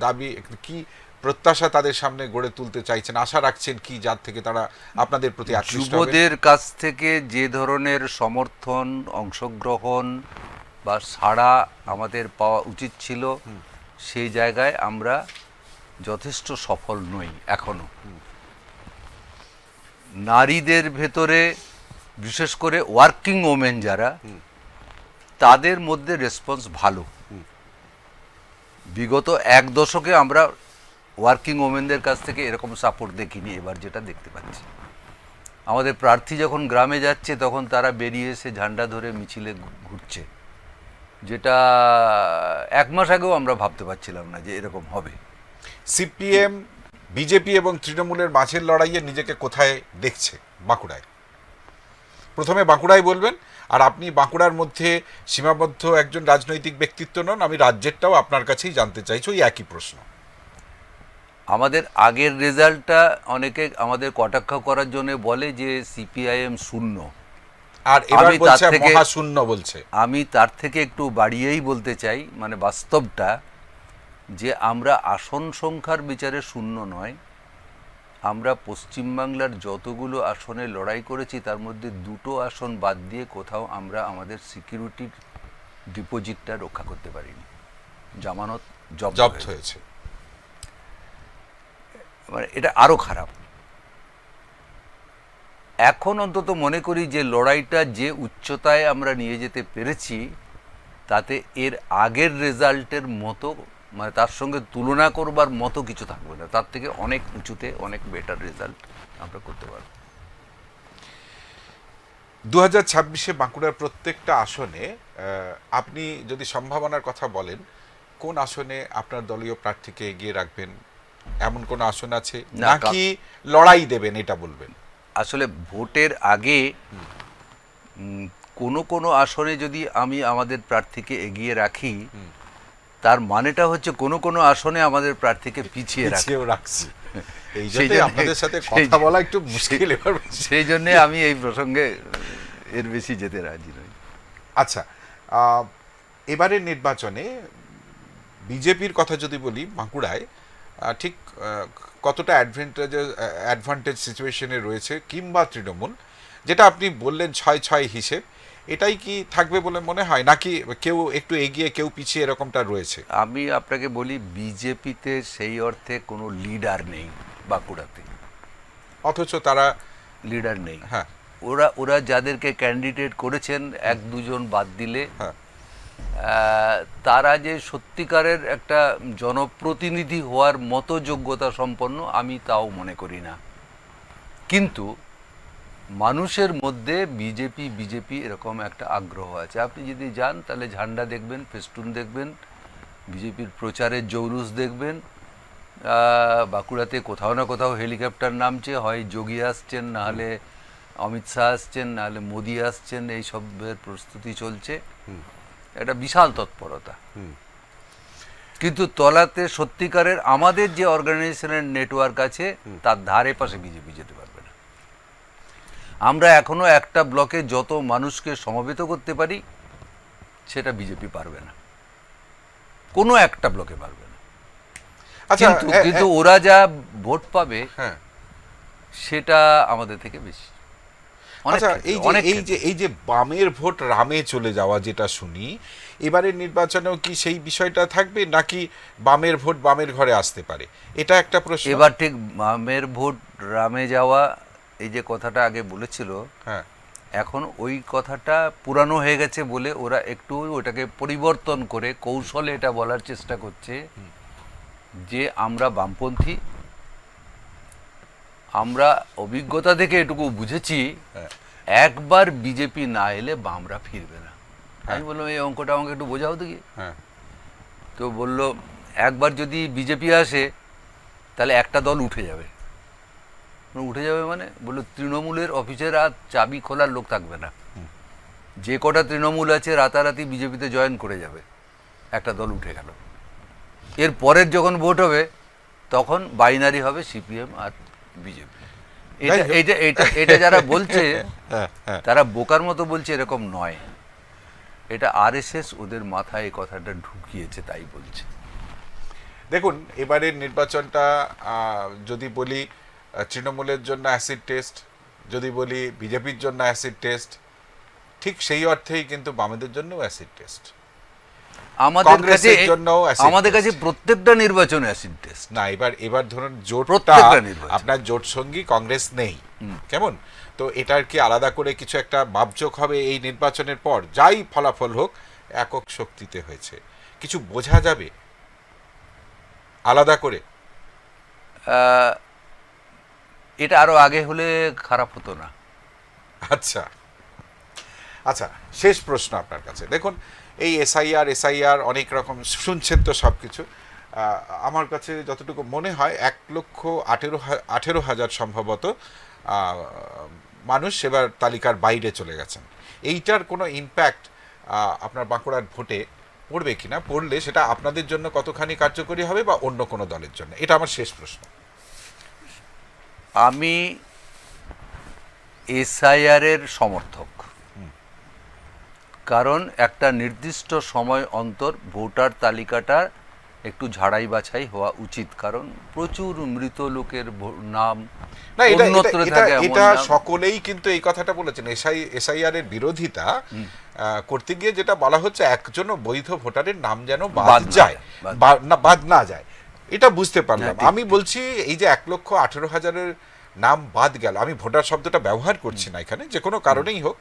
দাবি, কি প্রত্যাশা তাদের সামনে গড়ে তুলতে চাইছেন, আশা রাখছেন কি, যার থেকে তারা আপনাদের প্রতি আকৃষ্ট হবে? যুবদের কাছ থেকে যে ধরনের সমর্থন, অংশগ্রহণ বা সাড়া আমাদের পাওয়া উচিত ছিল, সেই জায়গায় আমরা যথেষ্ট সফল নই এখনো। নারীদের ভেতরে, বিশেষ করে ওয়ার্কিং ওমেন যারা, তাদের মধ্যে রেসপন্স ভালো। বিগত 1 দশকে আমরা ওয়ার্কিং ওমেনদের কাছ থেকে এরকম সাপোর্ট দেখিনি, এবার যেটা দেখতে পাচ্ছি। আমাদের প্রার্থী যখন গ্রামে যাচ্ছে, তখন তারা বেরিয়ে এসে ঝান্ডা ধরে মিছিলে ঘুরছে, যেটা 1 মাস আগেও আমরা ভাবতে পারছিলাম না যে এরকম হবে। সিপিএম, বিজেপি এবং তৃণমূলের মাঝের লড়াইয়ে নিজেকে কোথায় দেখছে বাঁকুড়ায়? প্রথমে বাঁকুড়ায় বলবেন, আর আপনি বাঁকুড়ার মধ্যে সীমাবদ্ধ একজন রাজনৈতিক ব্যক্তিত্ব নন, আমি রাজ্যেরটাও আপনার কাছেই জানতে চাইছি, ওই একই প্রশ্ন। আমাদের আগের রেজাল্টটা অনেকে আমাদের কটাক্ষ করার জন্য বলে যে সিপিআইএম শূন্য, আর এবার আমি তার বলছে থেকে- মহাশূন্য বলছে। আমি তার থেকে একটু বাড়িয়েই বলতে চাই, মানে বাস্তবটা, যে আমরা আসন সংখ্যার বিচারে শূন্য নয়। আমরা পশ্চিমবাংলার যতগুলো আসনে লড়াই করেছি, তার মধ্যে 2টো আসন বাদ দিয়ে কোথাও আমরা আমাদের সিকিউরিটির ডিপোজিটটা রক্ষা করতে পারিনি, জামানত জব্দ হয়েছে। মানে এটা আরও খারাপ। এখন অন্তত মনে করি যে লড়াইটা যে উচ্চতায় আমরা নিয়ে যেতে পেরেছি, তাতে এর আগের রেজাল্টের মতো, মানে তার সঙ্গে তুলনা করবার মতো কিছু থাকবে না, তার থেকে অনেক উঁচুতে অনেক বেটার রেজাল্ট আমরা করতে পারব। 2026-এ বাঁকুড়ার প্রত্যেকটা আসনে আপনি যদি সম্ভাবনার কথা বলেন, কোন আসনে আপনার দলীয় প্রার্থীকে এগিয়ে রাখবেন? এমন কোন আসন আছে না, নাকি লড়াই দেবেন, এটা বলবেন? আসলে ভোটের আগে কোনো কোনো আসনে যদি আমি আমাদের প্রার্থীকে এগিয়ে রাখি, তার মানেটা হচ্ছে কোনো কোনো আসনে আমাদের প্রার্থীকে পিছিয়ে রাখি। পিছিয়েও রাখছি। এই সেই জন্যই জন্যে- আপনাদের সাথে সেই- কথা বলা একটু মুশকিল এবার। সেই জন্যে আমি এই প্রসঙ্গে এর বেশি যেতে রাজি নই। আচ্ছা, এবারের নির্বাচনে বিজেপির কথা যদি বলি, বাঁকুড়ায় ঠিক কতটা অ্যাডভান্টেজ সিচুয়েশনে রয়েছে, কিংবা তৃণমূল, যেটা আপনি বললেন 6-6 হিসেব, এটাই কি থাকবে বলে মনে হয়, নাকি কেউ একটু এগিয়ে কেউ পিছিয়ে এরকমটা রয়েছে? আমি আপনাকে বলি, বিজেপিতে সেই অর্থে কোনো লিডার নেই বাঁকুড়াতে, অথচ তারা লিডার নেই। হ্যাঁ ওরা ওরা যাদেরকে ক্যান্ডিডেট করেছেন, এক দুজন বাদ দিলে, হ্যাঁ তারা যে সত্যিকারের একটা জনপ্রতিনিধি হওয়ার মতো যোগ্যতা সম্পন্ন আমি তাও মনে করি না। কিন্তু মানুষের মধ্যে বিজেপি এরকম একটা আগ্রহ আছে। আপনি যদি যান তাহলে ঝান্ডা দেখবেন, ফেস্টুন দেখবেন, বিজেপির প্রচারের জৌলুস দেখবেন। বাঁকুড়াতে কোথাও না কোথাও হেলিকপ্টার নামছে, হয় যোগী আসছেন, নাহলে অমিত শাহ আসছেন, নাহলে মোদি আসছেন, এই সবের প্রস্তুতি চলছে। একটা বিশাল তৎপরতা। কিন্তু তলাতে সত্যিকারের আমাদের যে অর্গানাইজেশনের নেটওয়ার্ক আছে তার ধারে পাশে বিজেপি যেতে পারবে না। আমরা এখনো একটা ব্লকে যত মানুষকে সমবেত করতে পারি সেটা বিজেপি পারবে না, কোনো একটা ব্লকে পারবে না। আচ্ছা কিন্তু ওরা যা ভোট পাবে হ্যাঁ সেটা আমাদের থেকে বেশি। আচ্ছা, এই যে বামের ভোট রামে চলে যাওয়া যেটা শুনি, এবারের নির্বাচনেও কি সেই বিষয়টা থাকবে, নাকি বামের ভোট বামের ঘরে আসতে পারে? এটা একটা প্রশ্ন। এবার ঠিক বামের ভোট রামে যাওয়া, এই যে কথাটা আগে বলেছিল, হ্যাঁ এখন ওই কথাটা পুরানো হয়ে গেছে বলে ওরা একটু ওটাকে পরিবর্তন করে কৌশলে এটা বলার চেষ্টা করছে যে আমরা বামপন্থী। আমরা অভিজ্ঞতা থেকে এটুকু বুঝেছি, একবার বিজেপি না এলে বামরা ফিরবে না। আমি বললাম এই অঙ্কটা আমাকে একটু বোঝাও দেখি। তো বলল একবার যদি বিজেপি আসে তাহলে একটা দল উঠে যাবে। উঠে যাবে মানে? বললো তৃণমূলের অফিসের আর চাবি খোলার লোক থাকবে না, যে কটা তৃণমূল আছে রাতারাতি বিজেপিতে জয়েন করে যাবে, একটা দল উঠে গেল। এর পরের যখন ভোট হবে তখন বাইনারি হবে সিপিএম আর বিজেপি। এটা যারা বলছে তারা বোকার মতো বলছে, এরকম নয়। এটা আরএসএস ওদের মাথায় এই কথাটা ঢুকিয়েছে, তাই বলছে। দেখুন, এবারের নির্বাচনটা যদি বলি তৃণমূলের জন্য অ্যাসিড টেস্ট, যদি বলি বিজেপির জন্য অ্যাসিড টেস্ট, ঠিক সেই অর্থেই কিন্তু বামেদের জন্য অ্যাসিড টেস্ট। আমাদের কাছে প্রত্যেকটা নির্বাচন অ্যাসিড টেস্ট। না, এবার ধরুন জোটটা, আপনার জোট সঙ্গী কংগ্রেস নেই, কেমন? তো এটার কি আলাদা করে কিছু একটা মাপজোক হবে এই নির্বাচনের পর? যাই ফলাফল হোক, একক শক্তিতে হয়েছে, কিছু বোঝা যাবে আলাদা করে? এটা আরো আগে হলে খারাপ হতো না। আচ্ছা আচ্ছা, শেষ প্রশ্ন আপনার কাছে। দেখুন, এই এসআইআর অনেক রকম শুনছেন তো সব কিছু। আমার কাছে যতটুকু মনে হয় 1,18,000 সম্ভবত মানুষ এবার তালিকার বাইরে চলে গেছেন। এইটার কোনো ইম্প্যাক্ট আপনার বাঁকুড়ার ভোটে পড়বে কিনা? পড়লে সেটা আপনাদের জন্য কতখানি কার্যকরী হবে, বা অন্য কোনো দলের জন্য? এটা আমার শেষ প্রশ্ন। আমি এসআইআর-এর সমর্থক, কারণ একটা নির্দিষ্ট সময় অন্তর ভোটার তালিকাটা একটু ঝাড়াই বাছাই হওয়া উচিত, কারণ প্রচুর মৃত লোকের নাম অন্যত্র থাকে। এটা সকলেই কিন্তু এই কথাটা বলেছেন। এসআইআর এর বিরোধিতা করতে গিয়ে যেটা বলা হচ্ছে, একজনও বৈধ ভোটারের নাম যেন বাদ না যায়। এটা বুঝতে পারলাম। আমি বলছি এই যে 1,18,000 নাম বাদ গেল, আমি ভোটার শব্দটা ব্যবহার করছি না এখানে, যে কোনো কারণেই হোক,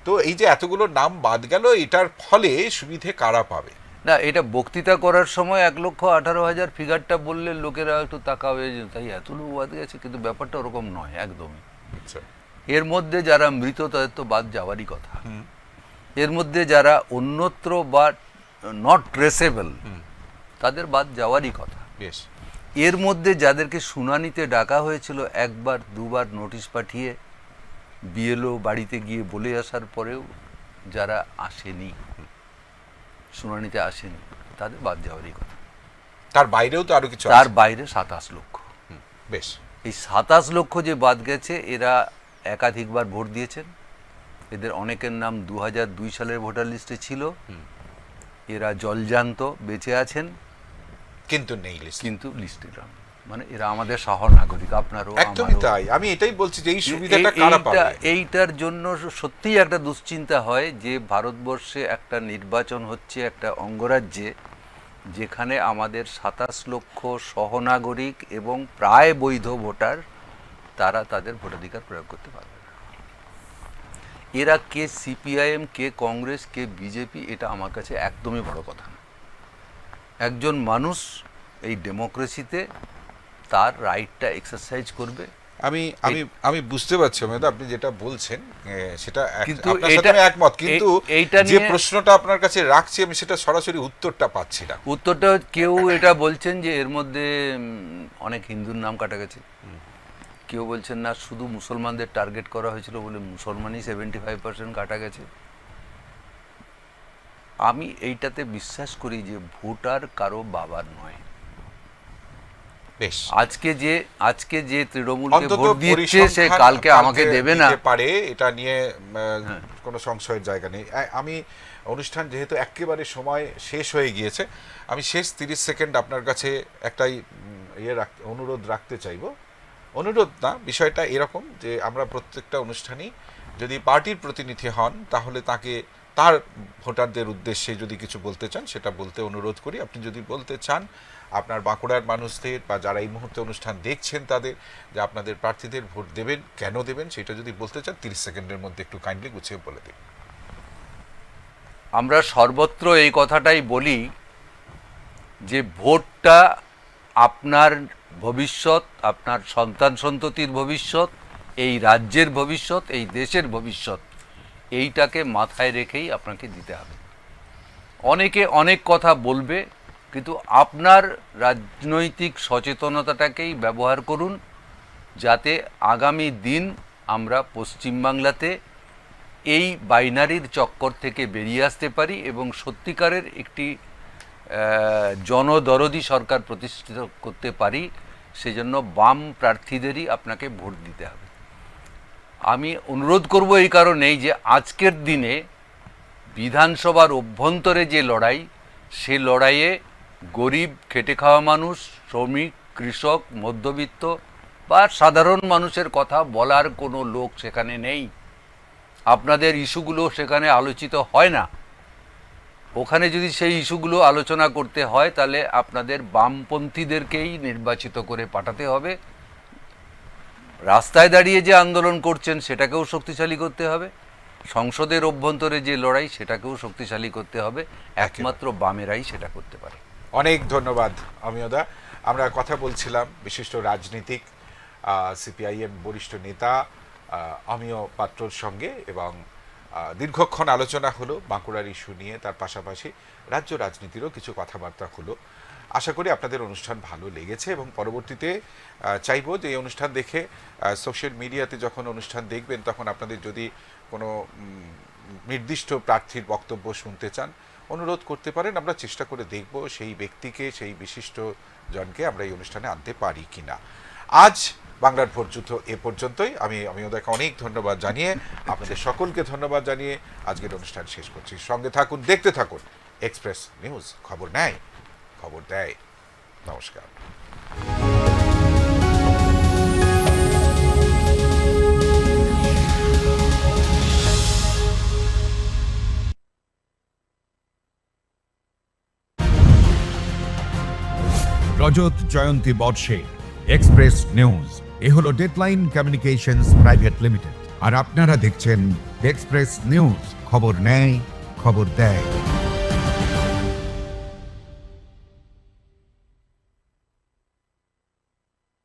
তো এই যে এতগুলো নাম বাদ গেল, এটার ফলে সুবিধে কারা পাবে? না, এটা বক্তৃতা করার সময় 1,18,000 ফিগারটা বললে লোকেরা একটু তাকা হয়ে যেত, তাই এত লোক বাদ গেছে, কিন্তু ব্যাপারটা ওরকম নয় একদমই। এর মধ্যে যারা মৃত তাদের তো বাদ যাওয়ারই কথা। এর মধ্যে যারা অন্যত্র বা নট ট্রেসেবল তাদের বাদ যাওয়ারই কথা। এর মধ্যে যাদেরকে শুনানিতে ডাকা হয়েছিল একবার দুবার নোটিশ পাঠিয়ে, বিএলও বাড়িতে গিয়ে বলে আসার পরেও যারা আসেনি, শুনানিতে আসেনি, তাদের বাদ যাওয়ারই কথা। তার বাইরেও তো আরো কিছু, তার বাইরে 27 লক্ষ। বেশ, এই 27 লক্ষ যে বাদ গেছে, এরা একাধিকবার ভোট দিয়েছেন। এদের অনেকের নাম 2002 সালের ভোটার লিস্টে ছিল। এরা জলজান্ত বেঁচে আছেন, কিন্তু নেই, কিন্তু লিস্টে মানে এরা আমাদের সহনাগরিক, আপনারও একদমই আমারও। তাই, আমি এটাই বলছি যে এই সুবিধাটা কারা পাবে। এইটার জন্য সত্যিই একটা দুশ্চিন্তা হয় যে ভারতবর্ষে একটা নির্বাচন হচ্ছে একটা অঙ্গরাজ্যে, যেখানে আমাদের 27 লক্ষ সহনাগরিক এবং প্রায় বৈধ ভোটার, তারা তাদের ভোটাধিকার প্রয়োগ করতে পারবে না। এরা কে সিপিআইএম, কে কংগ্রেস, কে বিজেপি, এটা আমার কাছে একদমই বড় কথা না। একজন মানুষ এই ডেমোক্রেসিতে তার রাইটটা এক্সারসাইজ করবে। আমি আমি আমি বুঝতে পারছি অমিত, আপনি যেটা বলছেন সেটা কিন্তু আপনার সাথে আমি একমত, কিন্তু এইটা যে নিয়ে প্রশ্নটা আপনার কাছে রাখছি আমি সেটা সরাসরি উত্তরটা পাচ্ছি না। উত্তরটা কেউ এটা বলছেন যে এর মধ্যে অনেক হিন্দুর নাম কাটা গেছে, কেউ বলছেন না শুধু মুসলমানদের টার্গেট করা হয়েছিল বলে মুসলমানই 75% কাটা গেছে। আমি এইটাতে বিশ্বাস করি যে ভোটার কারো বাবার নয়। বেশ, আজকে যে তৃণমূলকে অন্তত ভোট দিচ্ছে সে কালকে আমাকে দেবে না, পারে, এটা নিয়ে কোনো সংশয়ের জায়গা নেই। আমি অনুষ্ঠান যেহেতু একেবারে সময় শেষ হয়ে গিয়েছে, আমি শেষ 30 সেকেন্ড আপনার কাছে একটাই অনুরোধ রাখতে চাইবো। অনুরোধ না, বিষয়টা এরকম যে আমরা প্রত্যেকটা অনুষ্ঠানই যদি পার্টির প্রতিনিধি হন তাহলে তাকে তার ভোটারদের উদ্দেশ্যে যদি কিছু বলতে চান সেটা বলতে অনুরোধ করি। আপনি যদি বলতে চান আপনার বাঁকুড়ার মানুষদের বা যারা এই মুহূর্তে অনুষ্ঠান দেখছেন তাদের, যে আপনাদের প্রার্থীদের ভোট দেবেন, কেন দেবেন, সেটা যদি বলতে চান 30 সেকেন্ডের মধ্যে একটু কাইন্ডলি গুছিয়ে বলে দিন। আমরা সর্বত্র এই কথাটাই বলি যে ভোটটা আপনার ভবিষ্যৎ, আপনার সন্তান সন্ততির ভবিষ্যৎ, এই রাজ্যের ভবিষ্যৎ, এই দেশের ভবিষ্যৎ, এইটাকে মাথায় রেখেই আপনাকে দিতে হবে। অনেকে অনেক কথা বলবে, কিন্তু আপনার রাজনৈতিক সচেতনতাটাকেই ব্যবহার করুন যাতে আগামী দিন আমরা পশ্চিমবাংলাতে এই বাইনারির চক্কর থেকে বেরিয়ে আসতে পারি এবং সত্যিকারের একটি জনদরদি সরকার প্রতিষ্ঠিত করতে পারি। সেজন্য বাম প্রার্থীদেরই আপনাকে ভোট দিতে হবে। আমি অনুরোধ করব এই কারণেই যে আজকের দিনে বিধানসভার অভ্যন্তরে যে লড়াই, সে লড়াইয়ে গরিব, খেটে খাওয়া মানুষ, শ্রমিক, কৃষক, মধ্যবিত্ত বা সাধারণ মানুষের কথা বলার কোনো লোক সেখানে নেই। আপনাদের ইস্যুগুলো সেখানে আলোচিত হয় না। ওখানে যদি সেই ইস্যুগুলো আলোচনা করতে হয় তাহলে আপনাদের বামপন্থীদেরকেই নির্বাচিত করে পাঠাতে হবে। রাস্তায় দাঁড়িয়ে যে আন্দোলন করছেন সেটাকেও শক্তিশালী করতে হবে, সংসদের অভ্যন্তরে যে লড়াই সেটাকেও শক্তিশালী করতে হবে। একমাত্র বামেরাই সেটা করতে পারে। অনেক ধন্যবাদ অমিয়দা। আমরা কথা বলছিলাম বিশিষ্ট রাজনীতিক সিপিআইএম বরিষ্ঠ নেতা অমিয় পাত্রর সঙ্গে এবং দীর্ঘক্ষণ আলোচনা হলো বাঁকুড়ার ইস্যু নিয়ে, তার পাশাপাশি রাজ্য রাজনীতিরও কিছু কথাবার্তা হলো। আশা করি আপনাদের অনুষ্ঠান ভালো লেগেছে এবং পরবর্তীতে চাইবো যে এই অনুষ্ঠান দেখে সোশ্যাল মিডিয়াতে যখন অনুষ্ঠান দেখবেন তখন আপনাদের যদি কোনো নির্দিষ্ট প্রার্থীর বক্তব্য শুনতে চান অনুরোধ করতে পারেন। আমরা চেষ্টা করে দেখব সেই ব্যক্তিকে, সেই বিশিষ্ট জনকে আমরা এই অনুষ্ঠানে আনতে পারি কিনা। আজ বাংলার ভোটযুদ্ধ এ পর্যন্তই। আমি ওদেরকে অনেক ধন্যবাদ জানিয়ে, আপনাদের সকলকে ধন্যবাদ জানিয়ে আজকের অনুষ্ঠান শেষ করছি। সঙ্গে থাকুন, দেখতে থাকুন এক্সপ্রেস নিউজ। খবর নেয়, খবর দেয়। নমস্কার। রজত জয়ন্তী বর্ষে এক্সপ্রেস নিউজ এ হলো ডেডলাইন কমিউনিকেশনস প্রাইভেট লিমিটেড, আর আপনারা দেখছেন এক্সপ্রেস নিউজ। খবর নেয়, খবর দেয়।